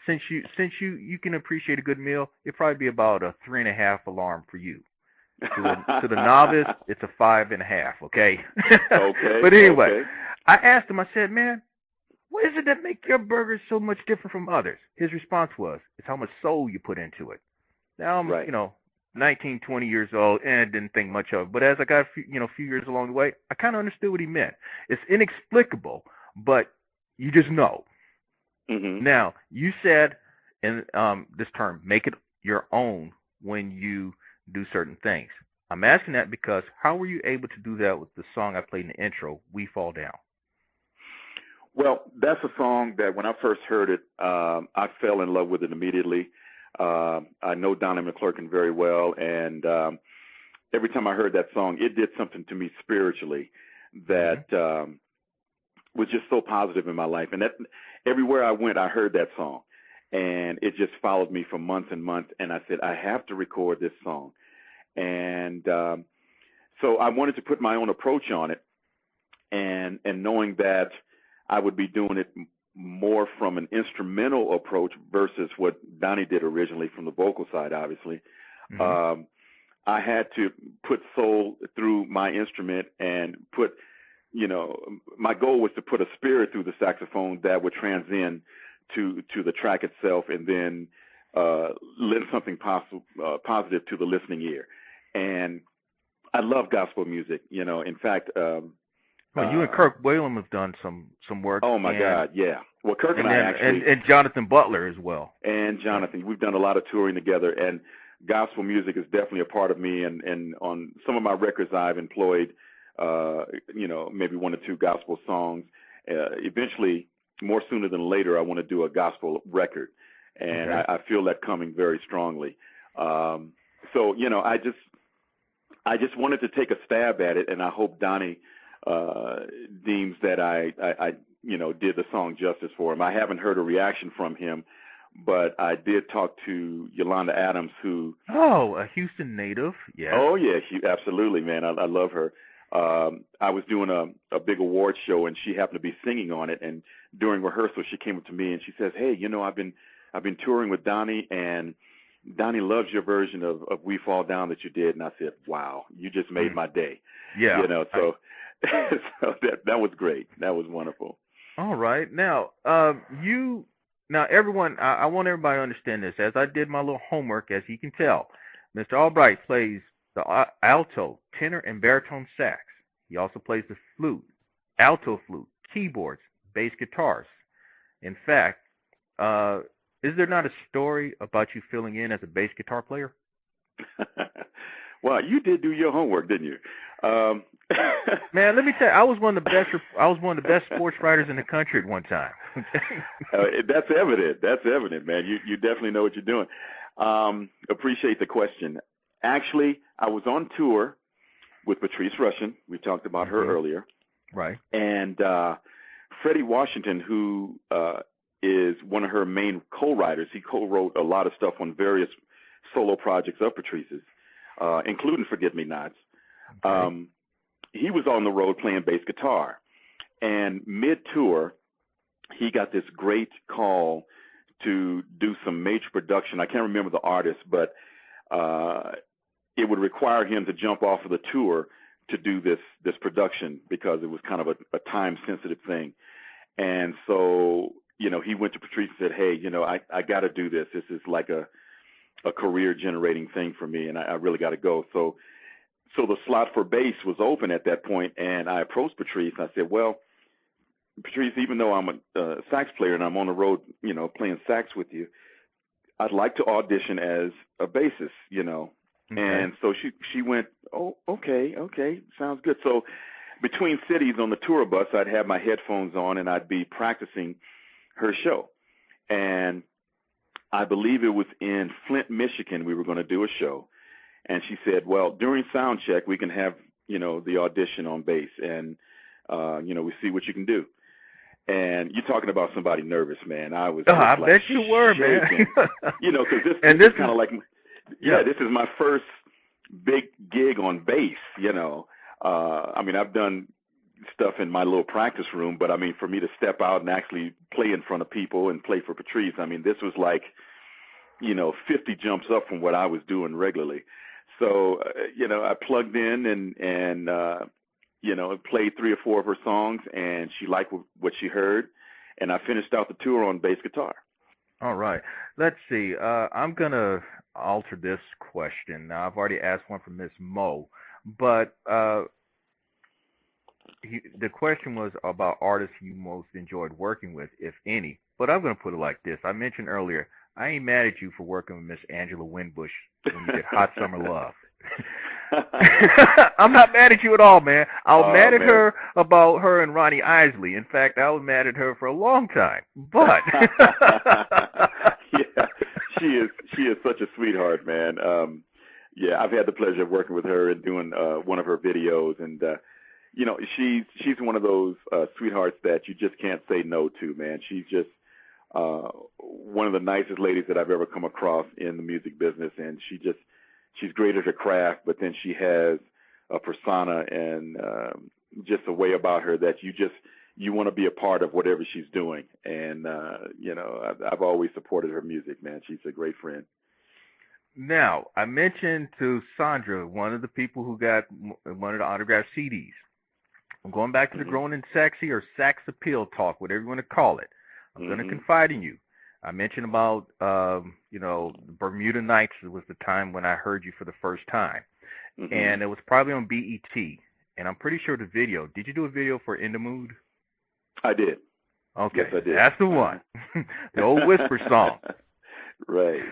since you can appreciate a good meal. It'd probably be about a 3.5 alarm for you. To the novice, it's a 5.5. Okay. Okay. But anyway, Okay. I asked him. I said, man, what is it that make your burgers so much different from others? His response was, it's how much soul you put into it. Now I'm, Right. 19, 20 years old, and didn't think much of it. But as I got a few years along the way, I kind of understood what he meant. It's inexplicable, but you just know. Mm-hmm. Now, you said in this term, make it your own when you do certain things. I'm asking that because how were you able to do that with the song I played in the intro, We Fall Down? Well, that's a song that when I first heard it, I fell in love with it immediately. I know Donnie McClurkin very well, and every time I heard that song, it did something to me spiritually that was just so positive in my life. And that everywhere I went, I heard that song, and it just followed me for months and months. And I said, I have to record this song. And so I wanted to put my own approach on it, and knowing that I would be doing it more from an instrumental approach versus what Donnie did originally from the vocal side, obviously. Mm-hmm. I had to put soul through my instrument and put, my goal was to put a spirit through the saxophone that would transcend to the track itself, and then lend something positive to the listening ear. And I love gospel music, in fact, well, you and Kirk Whalum have done some work. Oh my God, yeah. Well, Kirk and I actually, and Jonathan Butler as well. And Jonathan, we've done a lot of touring together, and gospel music is definitely a part of me. And on some of my records, I've employed, maybe 1 or 2 gospel songs. Eventually, more sooner than later, I want to do a gospel record, and okay. I feel that coming very strongly. So I just wanted to take a stab at it, and I hope Donnie deems that I did the song justice for him. I haven't heard a reaction from him, but I did talk to Yolanda Adams, who... Oh, a Houston native, yeah. Oh, yeah, absolutely, man. I love her. I was doing a big award show, and she happened to be singing on it, and during rehearsal, she came up to me, and she says, hey, I've been touring with Donnie, and Donnie loves your version of We Fall Down that you did. And I said, wow, you just made my day. Yeah. So... so that was great. That was wonderful. All right. Now, everyone, I want everybody to understand this. As I did my little homework, as you can tell, Mr. Albright plays the alto, tenor, and baritone sax. He also plays the flute, alto flute, keyboards, bass guitars. In fact, is there not a story about you filling in as a bass guitar player? Well, you did do your homework, didn't you? Man, let me tell you, I was one of the best sports writers in the country at one time. That's evident. That's evident, man. You definitely know what you're doing. Appreciate the question. Actually, I was on tour with Patrice Rushen. We talked about her earlier. Right. And Freddie Washington, who is one of her main co-writers, he co-wrote a lot of stuff on various solo projects of Patrice's, including Forget-Me-Nots. Okay. He was on the road playing bass guitar, and mid-tour, he got this great call to do some major production. I can't remember the artist, but it would require him to jump off of the tour to do this production because it was kind of a time-sensitive thing. And so, he went to Patrice and said, hey, I got to do this. This is like a career-generating thing for me, and I really got to go. So the slot for bass was open at that point, and I approached Patrice. I said, well, Patrice, even though I'm a sax player and I'm on the road, playing sax with you, I'd like to audition as a bassist, Okay. And so she went, oh, okay, sounds good. So between cities on the tour bus, I'd have my headphones on, and I'd be practicing her show. And I believe it was in Flint, Michigan, we were going to do a show. And she said, well, during sound check, we can have, the audition on bass, and, we see what you can do. And you're talking about somebody nervous, man. I was. I bet you were, shaking. Man. Because this is kind of like, Yeah, this is my first big gig on bass, you know. I mean, I've done stuff in my little practice room, but I mean, for me to step out and actually play in front of people and play for Patrice, I mean, this was like, you know, 50 jumps up from what I was doing regularly. So, you know, I plugged in and you know, played 3 or 4 of her songs, and she liked what she heard, and I finished out the tour on bass guitar. All right. Let's see. I'm going to alter this question. Now, I've already asked one from Miss Mo, but the question was about artists you most enjoyed working with, if any. But I'm going to put it like this. I mentioned earlier, I ain't mad at you for working with Miss Angela Winbush when you did Hot Summer Love. I'm not mad at you at all, man. I was mad at her about her and Ronnie Isley. In fact, I was mad at her for a long time. But yeah, she is such a sweetheart, man. Yeah, I've had the pleasure of working with her and doing one of her videos, and you know, she's one of those sweethearts that you just can't say no to, man. She's just one of the nicest ladies that I've ever come across in the music business, and she's great at her craft, but then she has a persona and just a way about her that you want to be a part of whatever she's doing. And, you know, I've always supported her music, man. She's a great friend. Now, I mentioned to Sandra, one of the people who got one of the autographed CDs. I'm going back to the Grown and Sexy or Sax Appeal talk, whatever you want to call it. I'm going to confide in you. I mentioned about, you know, the Bermuda Nights was the time when I heard you for the first time. And it was probably on BET. And I'm pretty sure the video, did you do a video for In the Mood? I did. Okay, yes, I did. That's the one. The old Whisper song. Right.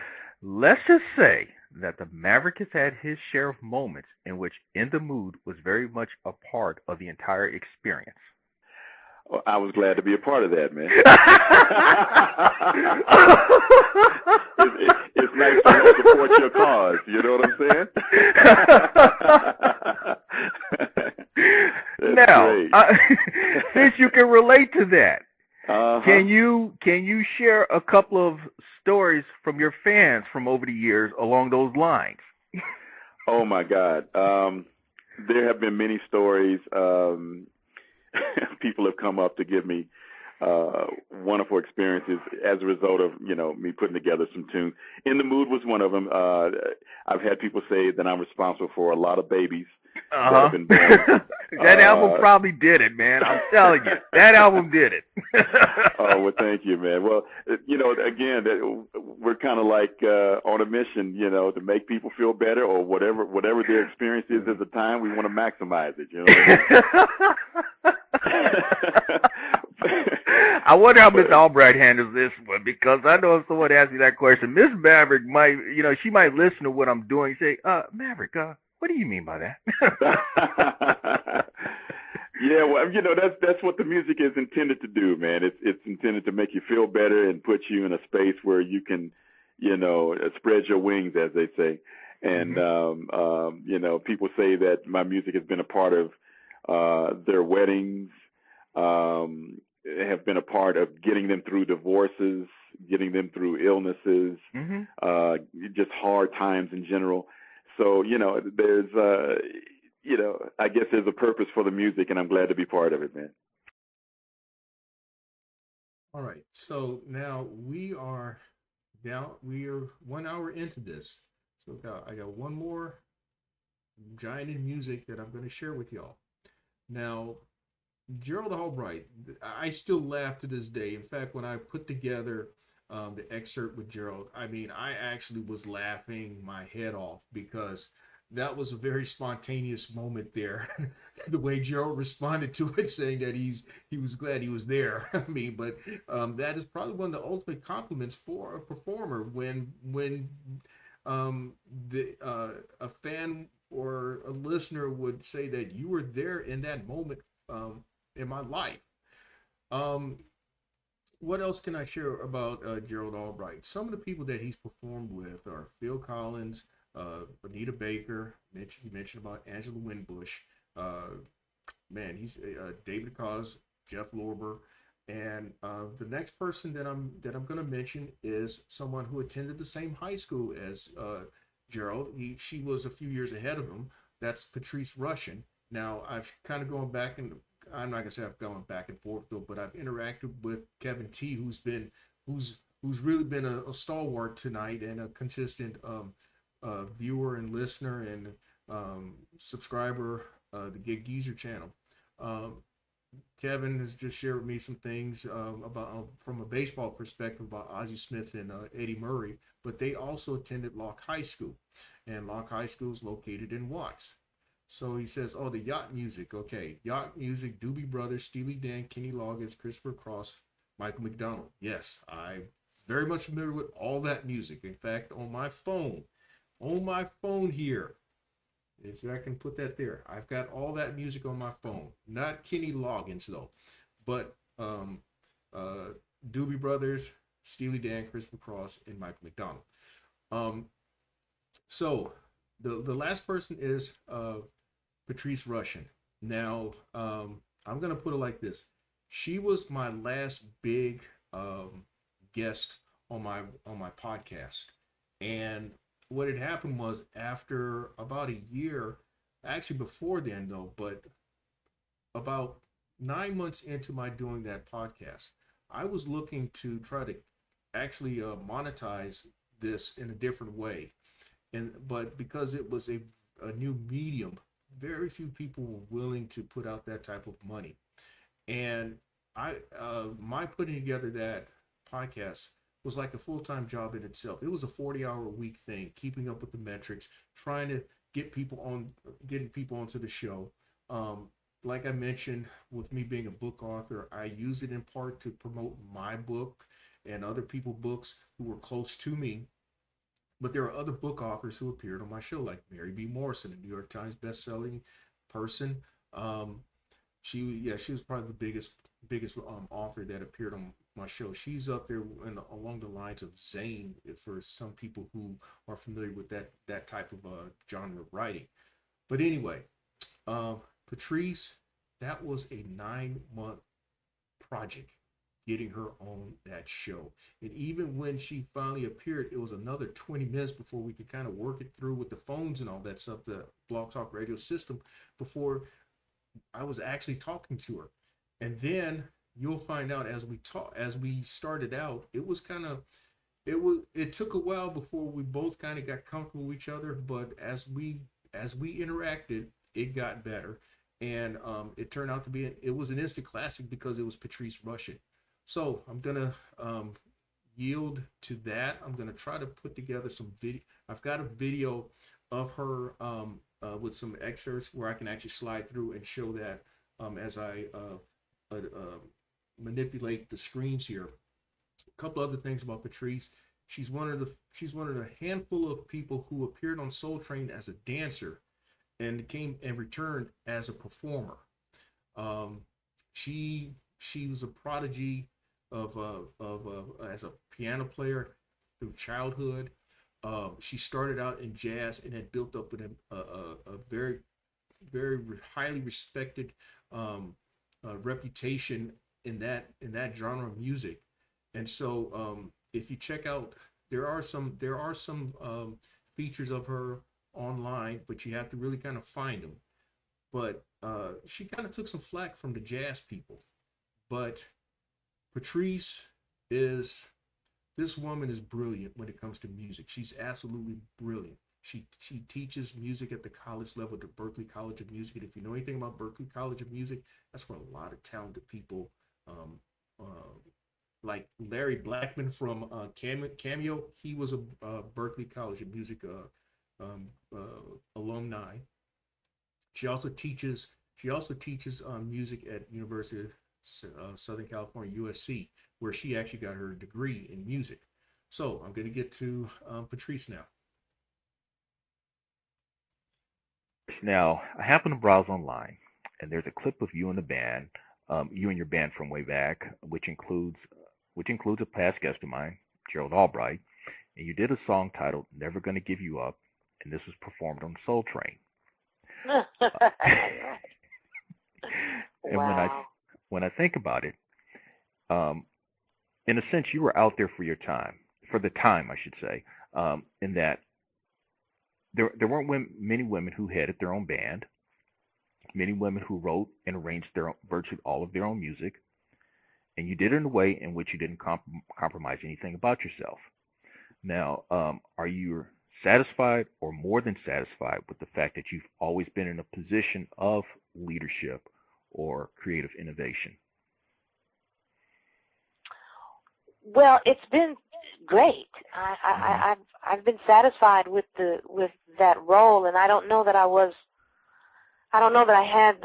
Let's just say that the Maverick has had his share of moments in which In the Mood was very much a part of the entire experience. Well, I was glad to be a part of that, man. It's nice to help support your cause. You know what I'm saying? Now, since you can relate to that, can you share a couple of stories from your fans from over the years along those lines? Oh my God, there have been many stories. People have come up to give me wonderful experiences as a result of, you know, me putting together some tunes. In the Mood was one of them. I've had people say that I'm responsible for a lot of babies that have been born. That album probably did it, man. I'm telling you, that album did it. Oh, well, thank you, man. Well, you know, again, we're kind of like on a mission, you know, to make people feel better or whatever their experience is at the time. We want to maximize it, you know what I mean? I wonder how Miss Albright handles this one, because I know if someone asks me that question, Miss Maverick might, you know, she might listen to what I'm doing and say, Maverick, what do you mean by that? Yeah, well, you know, that's what the music is intended to do, man. It's intended to make you feel better and put you in a space where you can, you know, spread your wings, as they say. And you know, people say that my music has been a part of their weddings, have been a part of getting them through divorces, getting them through illnesses, just hard times in general. So, you know, there's, you know, I guess there's a purpose for the music, and I'm glad to be part of it, man. All right. So now we are 1 hour into this. So I got one more giant in music that I'm going to share with y'all. Now, Gerald Albright, I still laugh to this day. In fact, when I put together the excerpt with Gerald, I mean, I actually was laughing my head off because that was a very spontaneous moment there. The way Gerald responded to it, saying that he was glad he was there. I mean, but that is probably one of the ultimate compliments for a performer when a fan or a listener would say that you were there in that moment in my life. What else can I share about Gerald Albright? Some of the people that he's performed with are Phil Collins, Anita Baker. He mentioned about Angela Winbush. Man, he's David Cause, Jeff Lorber, and the next person that I'm going to mention is someone who attended the same high school as Gerald. She was a few years ahead of him. That's Patrice Rushen. Now I've kind of gone back and I'm not gonna say I've gone back and forth though, but I've interacted with Kevin T, who's really been a stalwart tonight and a consistent viewer and listener and subscriber, the Gig Geezer channel. Kevin has just shared with me some things about from a baseball perspective about Ozzie Smith and Eddie Murray, but they also attended Locke High School, and Locke High School is located in Watts. So he says, oh, the yacht music. Okay, yacht music, Doobie Brothers, Steely Dan, Kenny Loggins, Christopher Cross, Michael McDonald. Yes, I'm very much familiar with all that music. In fact, on my phone here, if I can put that there, I've got all that music on my phone. Not Kenny Loggins though, but Doobie Brothers, Steely Dan, Christopher Cross, and Michael McDonald. So the last person is Patrice Rushen. Now I'm gonna put it like this: she was my last big guest on my podcast, and what had happened was after about a year, actually before then though, but about 9 months into my doing that podcast, I was looking to try to actually monetize this in a different way. But because it was a new medium, very few people were willing to put out that type of money. And my putting together that podcast was like a full-time job in itself. It was a 40-hour a week thing, keeping up with the metrics, trying to getting people onto the show. Like I mentioned, with me being a book author, I used it in part to promote my book and other people's books who were close to me. But there are other book authors who appeared on my show, like Mary B. Morrison, a New York Times best-selling person. She was probably the biggest author that appeared on my show. She's up there along the lines of Zane for some people who are familiar with that type of genre of writing. But anyway, Patrice, that was a 9-month project getting her on that show. And even when she finally appeared, it was another 20 minutes before we could kind of work it through with the phones and all that stuff, the Blog Talk Radio system, before I was actually talking to her. And then you'll find out as we started out, it took a while before we both kind of got comfortable with each other, but as we interacted, it got better. And it turned out to be it was an instant classic because it was Patrice Rushen. So I'm gonna yield to that. I'm gonna try to put together some video. I've got a video of her with some excerpts where I can actually slide through and show that as I manipulate the screens here. A couple other things about Patrice. She's one of the handful of people who appeared on Soul Train as a dancer and came and returned as a performer. She was a prodigy as a piano player through childhood. She started out in jazz and had built up a very, very highly respected reputation in that genre of music. And so if you check out, there are some features of her online, but you have to really kind of find them. But she kind of took some flack from the jazz people. But Patrice this woman is brilliant when it comes to music. She's absolutely brilliant. She teaches music at the college level, the Berklee College of Music. And if you know anything about Berklee College of Music, that's where a lot of talented people, like Larry Blackman from Cameo, he was a Berklee College of Music alumni. She also teaches music at University of Southern California, USC, where she actually got her degree in music. So I'm going to get to Patrice now. Now, I happen to browse online, and there's a clip of you and the band, you and your band from way back, which includes a past guest of mine, Gerald Albright, and you did a song titled "Never Gonna Give You Up," and this was performed on Soul Train. And wow. when I think about it, in a sense, you were out there for the time, I should say, in that there weren't many women who headed their own band, many women who wrote and arranged virtually all of their own music, and you did it in a way in which you didn't compromise anything about yourself. Now, are you satisfied or more than satisfied with the fact that you've always been in a position of leadership or creative innovation? Well, it's been great. I've been satisfied with that role, and I don't know that I had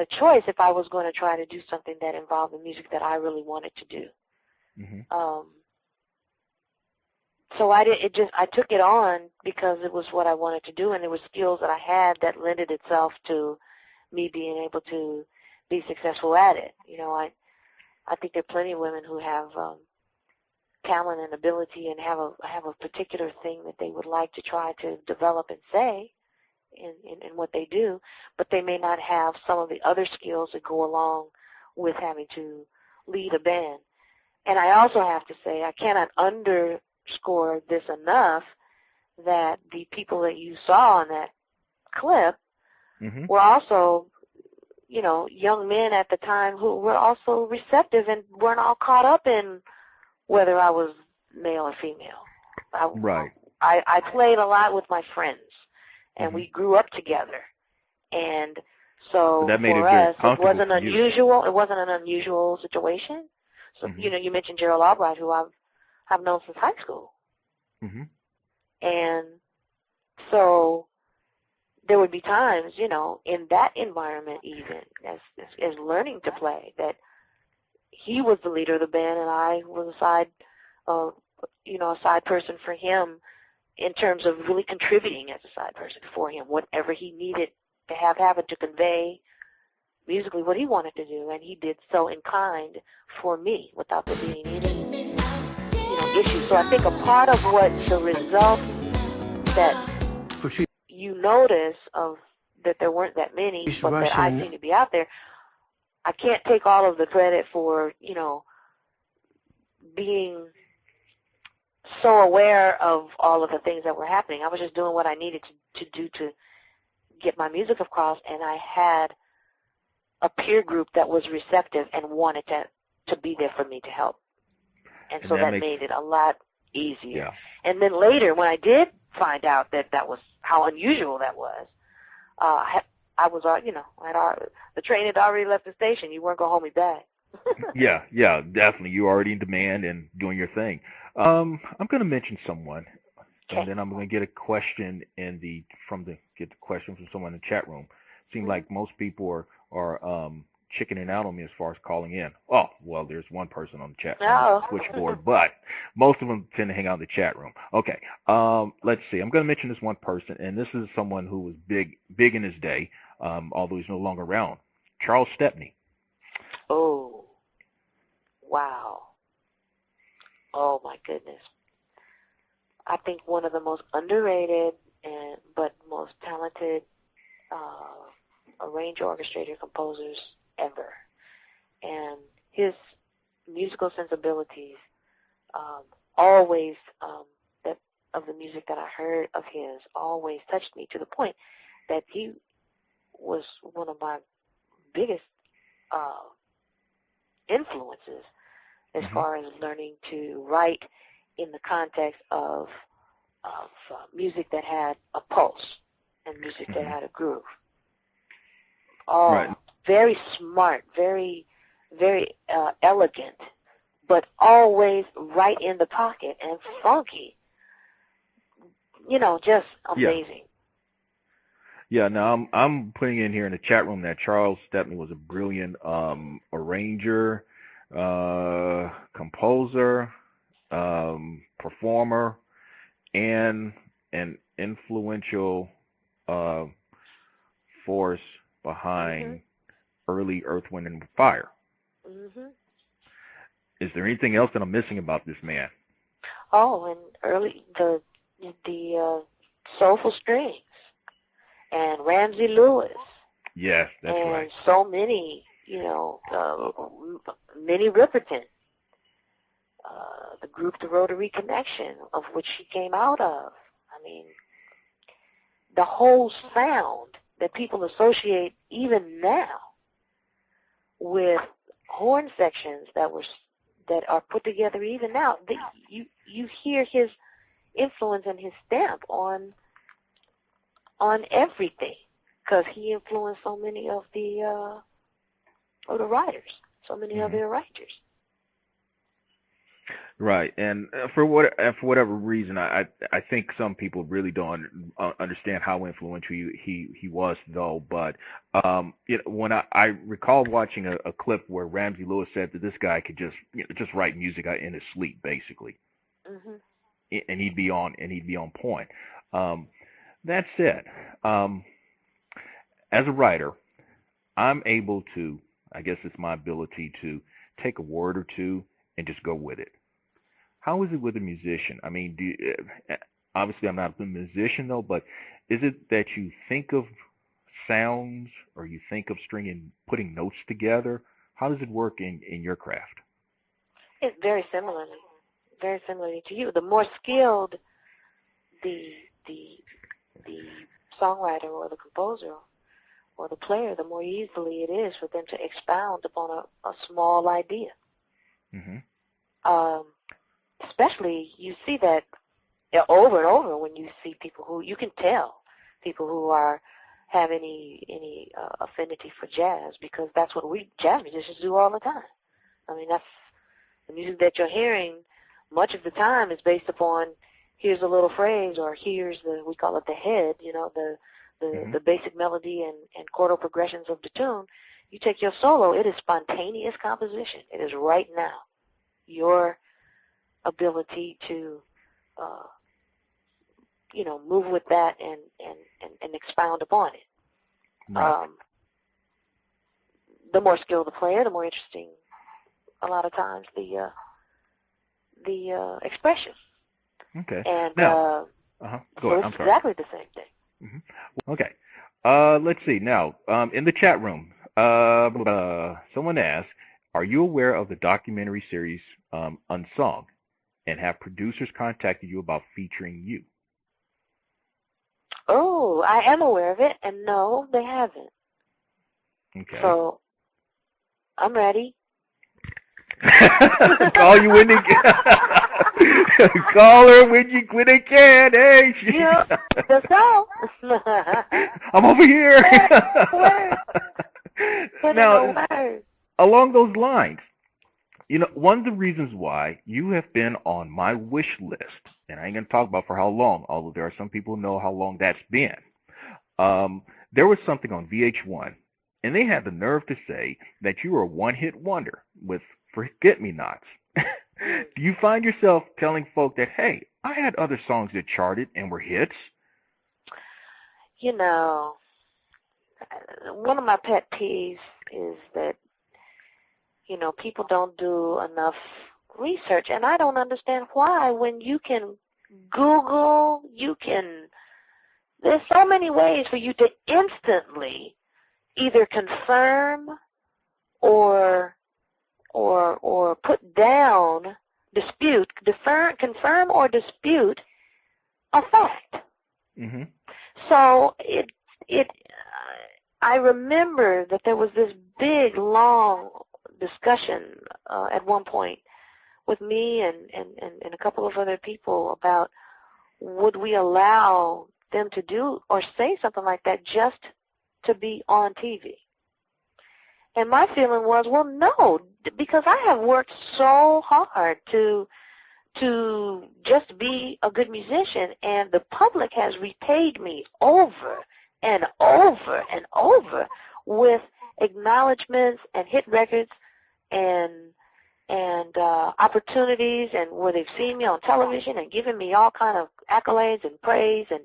a choice if I was going to try to do something that involved the music that I really wanted to do. So I took it on because it was what I wanted to do, and there were skills that I had that lended itself to me being able to be successful at it. You know, I think there are plenty of women who have talent and ability and have a particular thing that they would like to try to develop and say in what they do, but they may not have some of the other skills that go along with having to lead a band. And I also have to say, I cannot underscore this enough, that the people that you saw in that clip were also, you know, young men at the time who were also receptive and weren't all caught up in whether I was male or female. I played a lot with my friends, and we grew up together. And so that made for it us, it wasn't unusual. It wasn't an unusual situation. So, you know, you mentioned Gerald Albright, who I've known since high school. And so there would be times, you know, in that environment, even as learning to play, that he was the leader of the band and I was a side person for him, in terms of really contributing as a side person for him, whatever he needed to have to convey musically what he wanted to do, and he did so in kind for me without there being any, issue. So I think a part of what the result that you notice of that there weren't that many, but that I seem to be out there, I can't take all of the credit for, being so aware of all of the things that were happening. I was just doing what I needed to do to get my music across, and I had a peer group that was receptive and wanted to be there for me to help. And so that made it a lot easier. Yeah. And then later, when I did find out that was how unusual that was, I was, the train had already left the station. You weren't going to hold me back. Yeah, definitely. You're already in demand and doing your thing. I'm going to mention someone, and then I'm going to get a question from someone in the chat room. Seems like most people are chickening out on me as far as calling in. Oh, well, there's one person on the chat switchboard, but most of them tend to hang out in the chat room. Okay, let's see. I'm going to mention this one person, and this is someone who was big in his day, although he's no longer around. Charles Stepney. Oh, wow. Oh, my goodness. I think one of the most underrated but most talented arranger, orchestrator, composers ever. And his musical sensibilities always, that of the music that I heard of his, always touched me to the point that he was one of my biggest influences as far as learning to write in the context of music that had a pulse and music that had a groove. Very smart, very, very elegant, but always right in the pocket and funky. Just amazing. Yeah, now I'm putting in here in the chat room that Charles Stepney was a brilliant arranger, composer, performer, and an influential force behind early Earth, Wind, and Fire. Is there anything else that I'm missing about this man? Oh, and early the Soulful Strings and Ramsey Lewis. Yes, that's right. And so many, Minnie Riperton. the group, the Rotary Connection, of which she came out of. I mean, the whole sound that people associate even now with horn sections that are put together even now. You hear his influence and his stamp on everything, because he influenced so many of the writers, so many of their writers. Right, and for whatever reason, I think some people really don't understand how influential he was, though. But when I recall watching a clip where Ramsey Lewis said that this guy could just write music in his sleep, basically, and he'd be on point. That said, as a writer, I'm able to, I guess it's my ability to take a word or two and just go with it. How is it with a musician? I mean, obviously I'm not a musician, though, but is it that you think of sounds or you think of putting notes together? How does it work in your craft? It's very similarly to you. The more skilled the songwriter or the composer or the player, the more easily it is for them to expound upon a small idea. Especially, you see that over and over when you see people who, you can tell people who have any affinity for jazz, because that's what we jazz musicians do all the time. I mean, that's the music that you're hearing. Much of the time is based upon, here's a little phrase, or here's we call it the head, the basic melody and chordal progressions of the tune. You take your solo, it is spontaneous composition. It is right now. Your ability to, move with that and expound upon it. Right. The more skilled the player, the more interesting, a lot of times, the expression. Okay. And now, go ahead. I'm it's sorry. exactly the same thing. Okay. Let's see. Now, in the chat room, someone asked, are you aware of the documentary series Unsung, and have producers contacted you about featuring you? Oh, I am aware of it, and no, they haven't. Okay. So, I'm ready. Call you when they call her when they can. Hey, let's go. I'm over here. Put Now, word. Along those lines, one of the reasons why you have been on my wish list, and I ain't going to talk about for how long, although there are some people who know how long that's been. There was something on VH1, and they had the nerve to say that you were a one-hit wonder with Forget-Me-Nots. Do you find yourself telling folk that, hey, I had other songs that charted and were hits? One of my pet peeves is that, people don't do enough research, and I don't understand why. When you can Google, there's so many ways for you to instantly either confirm or put down, confirm or dispute a fact. So I remember that there was this big, long discussion at one point with me and a couple of other people about, would we allow them to do or say something like that just to be on TV? And my feeling was, well, no, because I have worked so hard to just be a good musician, and the public has repaid me over and over and over with acknowledgments and hit records and opportunities, and where they've seen me on television and given me all kind of accolades and praise and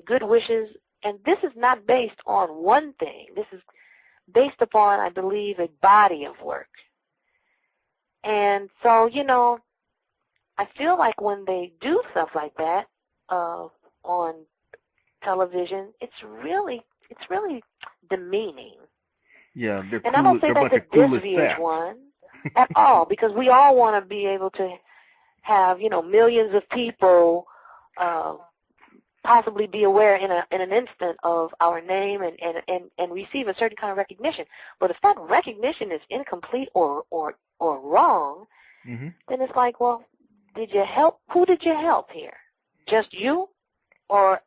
good wishes. And this is not based on one thing. This is based upon, I believe, a body of work. And so, I feel like when they do stuff like that on television, it's really demeaning. Yeah, and I don't say that to diss VH1. at all, because we all want to be able to have, millions of people possibly be aware in an instant of our name and receive a certain kind of recognition. But if that recognition is incomplete or wrong, then it's like, well, did you help? Who did you help here? Just you, or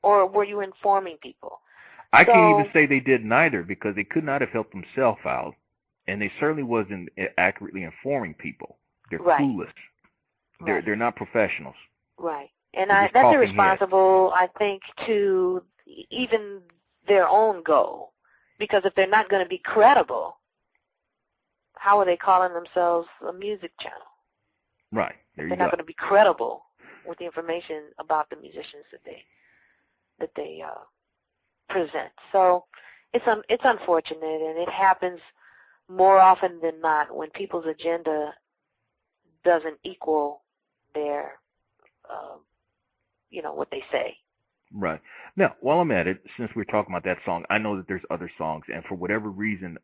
were you informing people? I can't even say they did neither, because they could not have helped themselves out, and they certainly wasn't accurately informing people. They're clueless. They're not professionals. Right. And that's irresponsible, I think, to even their own goal. Because if they're not going to be credible, how are they calling themselves a music channel? Right. There you go. They're not going to be credible with the information about the musicians that they present. So it's unfortunate, and it happens more often than not when people's agenda doesn't equal their what they say. Right. Now, while I'm at it, since we're talking about that song, I know that there's other songs, and for whatever reason,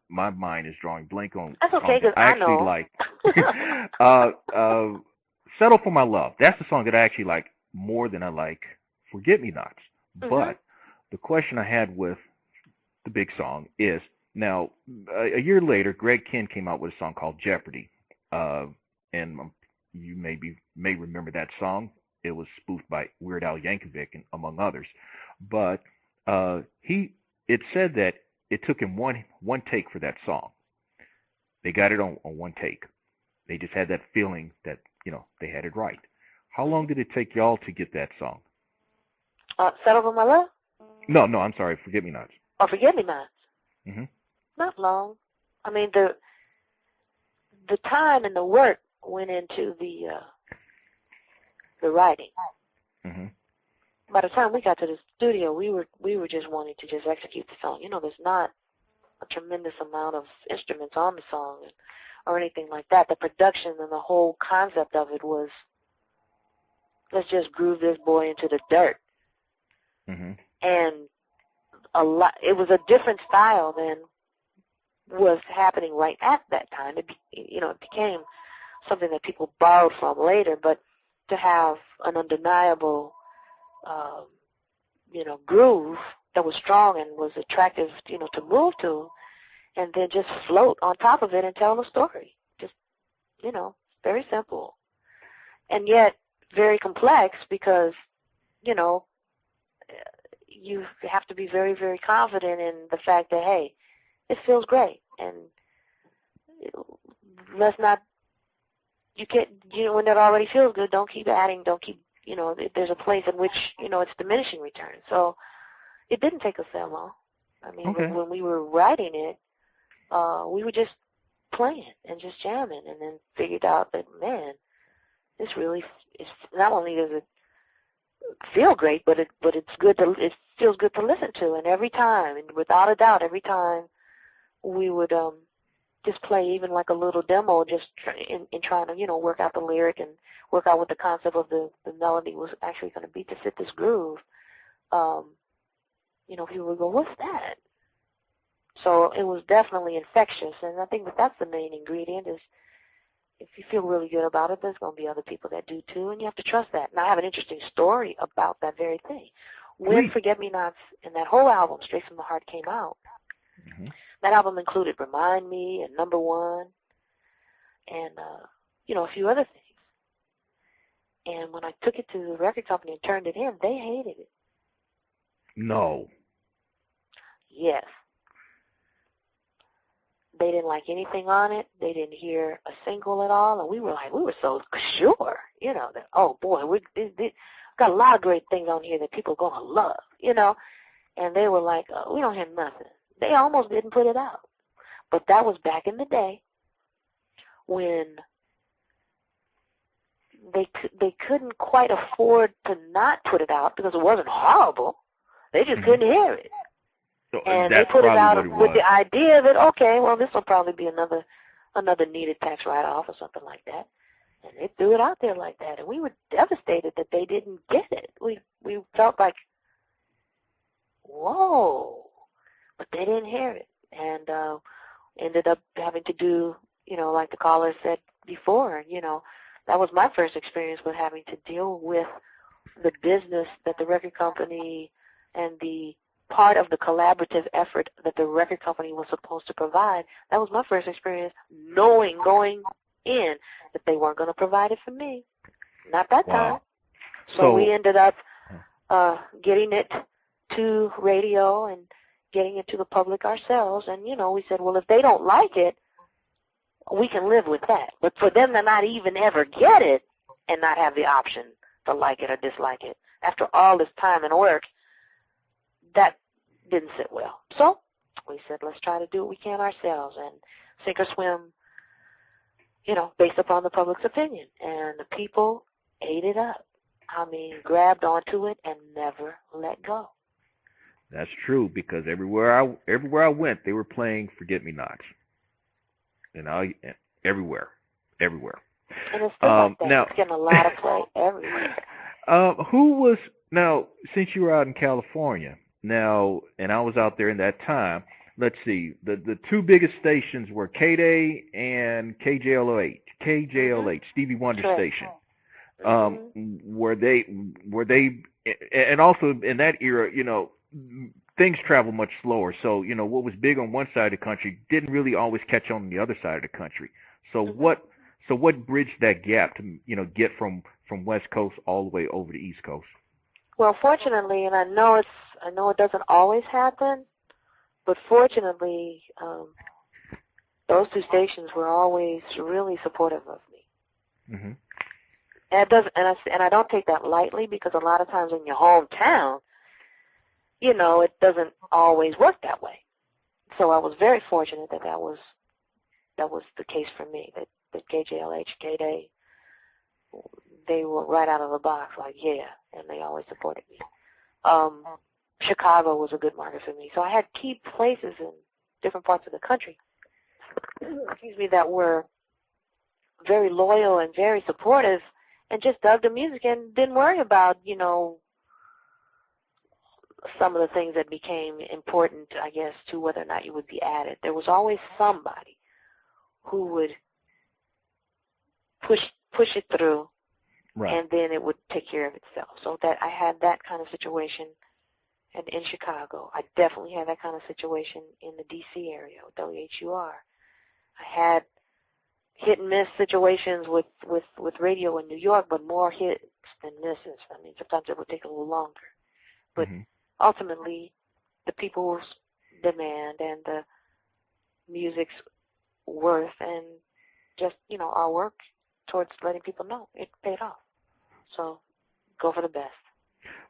my mind is drawing blank on That's okay, because I know. Like. Settle for My Love. That's the song that I actually like more than I like Forget Me Nots. But the question I had with the big song is, now, a year later, Greg Kihn came out with a song called Jeopardy. And you may remember that song. It was spoofed by Weird Al Yankovic, and among others. But it said that it took him one take for that song. They got it on one take. They just had that feeling that, they had it right. How long did it take y'all to get that song? Settle for My Love? No, I'm sorry. Forget Me Nots. Oh, Forget Me Nots. Not long. I mean, the time and the work went into the writing. By the time we got to the studio, we were just wanting to just execute the song. There's not a tremendous amount of instruments on the song or anything like that. The production and the whole concept of it was, let's just groove this boy into the dirt. And it was a different style than was happening right at that time. It became something that people borrowed from later, but to have an undeniable, groove that was strong and was attractive, to move to, and then just float on top of it and tell a story. Just, very simple. And yet very complex, because, you have to be very, very confident in the fact that, hey, it feels great. And let's not, you can't, when it already feels good, don't keep adding, there's a place in which, it's diminishing returns. So it didn't take us that long. I mean, when we were writing it, we were just playing and just jamming, and then figured out that, man, this really, it's not only does it feel great, but it feels good to listen to. And every time, and without a doubt, every time we would just play even like a little demo, just in trying to work out the lyric and work out what the concept of the melody was actually going to be to fit this groove. People would go, what's that? So it was definitely infectious, and I think that's the main ingredient is, if you feel really good about it, there's going to be other people that do too, and you have to trust that. And I have an interesting story about that very thing. When Forget Me Nots and that whole album, Straight from the Heart, came out, that album included Remind Me and Number One and, a few other things. And when I took it to the record company and turned it in, they hated it. No. Yes. They didn't like anything on it. They didn't hear a single at all. And we were so sure, that, oh, boy, we've got a lot of great things on here that people are going to love, And they were like, oh, we don't hear nothing. They almost didn't put it out. But that was back in the day when they couldn't quite afford to not put it out because it wasn't horrible. They just couldn't hear it. So and they put it out with the idea that, okay, well, this will probably be another needed tax write-off or something like that. And they threw it out there like that. And we were devastated that they didn't get it. We felt like, whoa. But they didn't hear it. And ended up having to do, like the caller said before, that was my first experience with having to deal with the business that the record company and the part of the collaborative effort that the record company was supposed to provide. That was my first experience knowing going in that they weren't going to provide it for me. Not that time. So we ended up getting it to radio and getting it to the public ourselves. And, we said, well, if they don't like it, we can live with that. But for them to not even ever get it and not have the option to like it or dislike it, after all this time and work, that didn't sit well. So we said, let's try to do what we can ourselves and sink or swim, based upon the public's opinion. And the people ate it up. Grabbed onto it and never let go. That's true, because everywhere I went, they were playing Forget Me Nots. Everywhere. And it's still like that. It's getting a lot of play everywhere. Since you were out in California, and I was out there in that time, let's see, the two biggest stations were K-Day and KJLH, Stevie Wonder station. Were they, and also in that era, things travel much slower. So, what was big on one side of the country didn't really always catch on the other side of the country. So what bridged that gap to, get from West Coast all the way over to East Coast? Well, fortunately, and I know it doesn't always happen, but fortunately, those two stations were always really supportive of me. Mm-hmm. And I don't take that lightly, because a lot of times in your hometown, it doesn't always work that way. So I was very fortunate that was the case for me. That KJLH, K-Day, they were right out of the box, like, yeah, and they always supported me. Chicago was a good market for me. So I had key places in different parts of the country, that were very loyal and very supportive and just dug the music and didn't worry about, some of the things that became important, I guess, to whether or not you would be added. There was always somebody who would push it through, right, and then it would take care of itself. So that I had that kind of situation in Chicago. I definitely had that kind of situation in the D.C. area with WHUR. I had hit and miss situations with radio in New York, but more hits than misses. Sometimes it would take a little longer. But ultimately, the people's demand and the music's worth and just, our work towards letting people know, it paid off. So go for the best.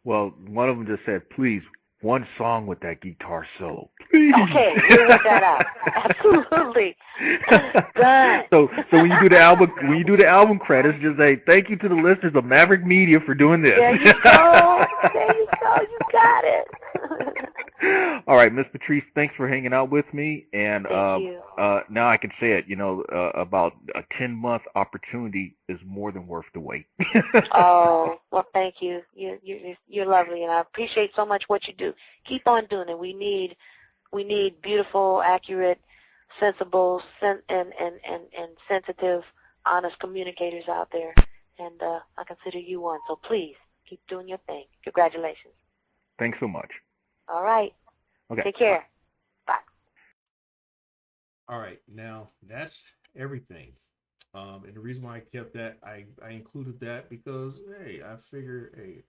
Well, one of them just said, please, one song with that guitar solo. Please. Okay, we'll work that out. Absolutely. Done. So when you do the album credits, just say thank you to the listeners of Maverick Media for doing this. There you go. You got it. All right, Miss Patrice, thanks for hanging out with me. And thank you. Now I can say it. About a 10-month opportunity is more than worth the wait. Oh, well, thank you. You're lovely, and I appreciate so much what you do. Keep on doing it. We need beautiful, accurate, sensible, and sensitive, honest communicators out there, and I consider you one. So please keep doing your thing. Congratulations. Thanks so much. All right. Okay. Take care. Bye. All right. Now, that's everything. And the reason why I kept that, I included that because, hey, I figure, hey,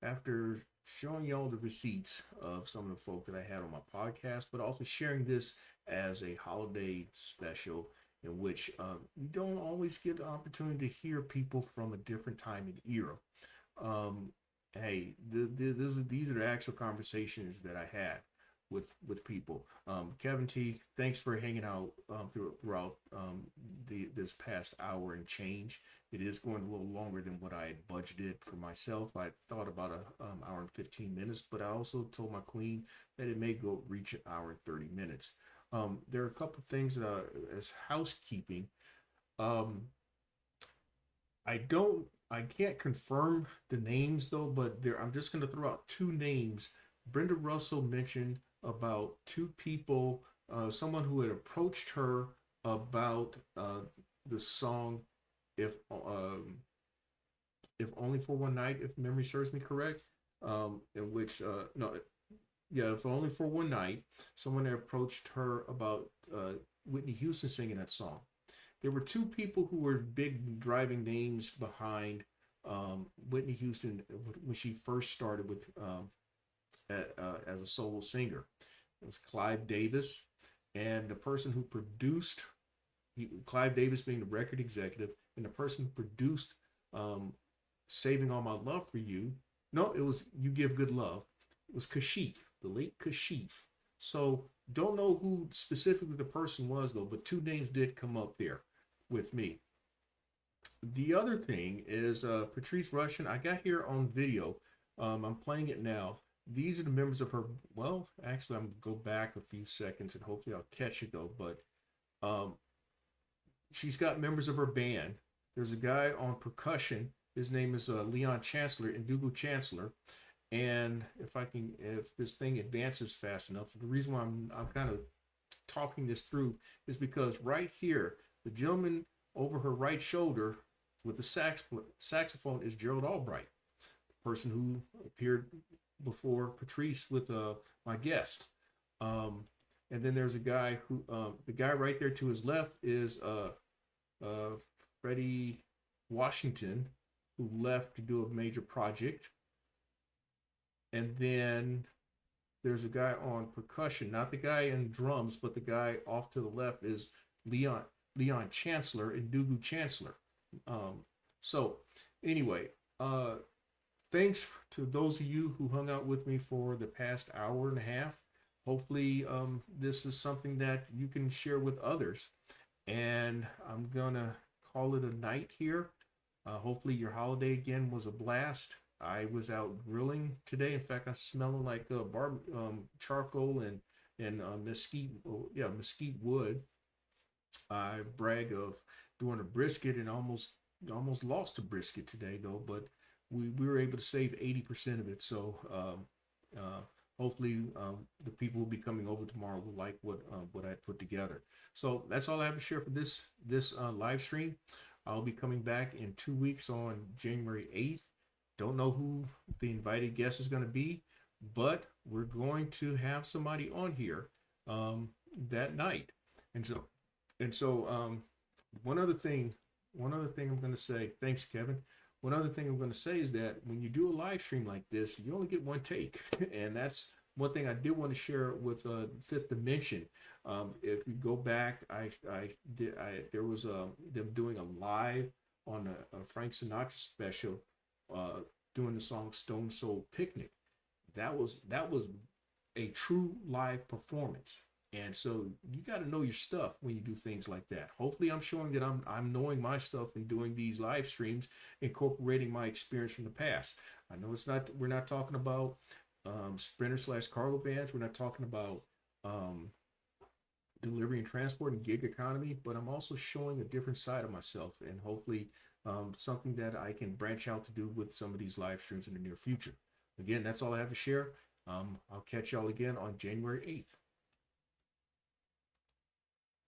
after showing y'all the receipts of some of the folk that I had on my podcast, but also sharing this as a holiday special in which you don't always get the opportunity to hear people from a different time and era. Hey, these are the actual conversations that I had with people. Kevin T, thanks for hanging out throughout this past hour and change. It is going a little longer than what I had budgeted for myself. I thought about an hour and 15 minutes, but I also told my queen that it may reach an hour and 30 minutes. There are a couple of things that as housekeeping. I can't confirm the names though, but I'm just going to throw out two names. Brenda Russell mentioned about two people, someone who had approached her about the song if only for one night, if memory serves me correct, in which no, yeah, if only for one night, someone approached her about Whitney Houston singing that song. There were two people who were big driving names behind Whitney Houston when she first started with as a solo singer. It was Clive Davis, and the person who produced Clive Davis being the record executive, and the person who produced Saving All My Love for You. No, it was You Give Good Love. It was Kashif, the late Kashif. So don't know who specifically the person was though, but two names did come up there with me. The other thing is Patrice Rushen. I got here on video. I'm playing it now. These are the members of her. Well, actually, I'm gonna go back a few seconds and hopefully I'll catch it though. But she's got members of her band. There's a guy on percussion. His name is Leon Chancellor, Ndugu Chancellor. And if this thing advances fast enough, the reason why I'm kind of talking this through is because right here, the gentleman over her right shoulder with the saxophone is Gerald Albright, the person who appeared before Patrice with my guest. And then there's a guy who, the guy right there to his left is Freddie Washington, who left to do a major project. And then there's a guy on percussion, not the guy in drums, but the guy off to the left is Leon Chancellor and Ndugu Chancellor. So anyway, thanks to those of you who hung out with me for the past hour and a half. Hopefully this is something that you can share with others. And I'm gonna call it a night here. Hopefully your holiday again was a blast. I was out grilling today. In fact, I'm smelling like charcoal and mesquite wood. I brag of doing a brisket and almost lost a brisket today though, but we were able to save 80% of it. So hopefully the people who will be coming over tomorrow will like what I put together. So that's all I have to share for this live stream. I'll be coming back in 2 weeks on January 8th. Don't know who the invited guest is going to be, but we're going to have somebody on here that night. And so one other thing I'm going to say, thanks Kevin. One other thing I'm going to say is that when you do a live stream like this, you only get one take. And that's one thing I did want to share with Fifth Dimension. If you go back, there was them doing a live on a Frank Sinatra special, doing the song Stone Soul Picnic. That was a true live performance. And so you got to know your stuff when you do things like that. Hopefully I'm showing that I'm knowing my stuff and doing these live streams, incorporating my experience from the past. I know we're not talking about Sprinter/cargo vans. We're not talking about delivery and transport and gig economy, but I'm also showing a different side of myself, and hopefully something that I can branch out to do with some of these live streams in the near future. Again, that's all I have to share. I'll catch y'all again on January 8th.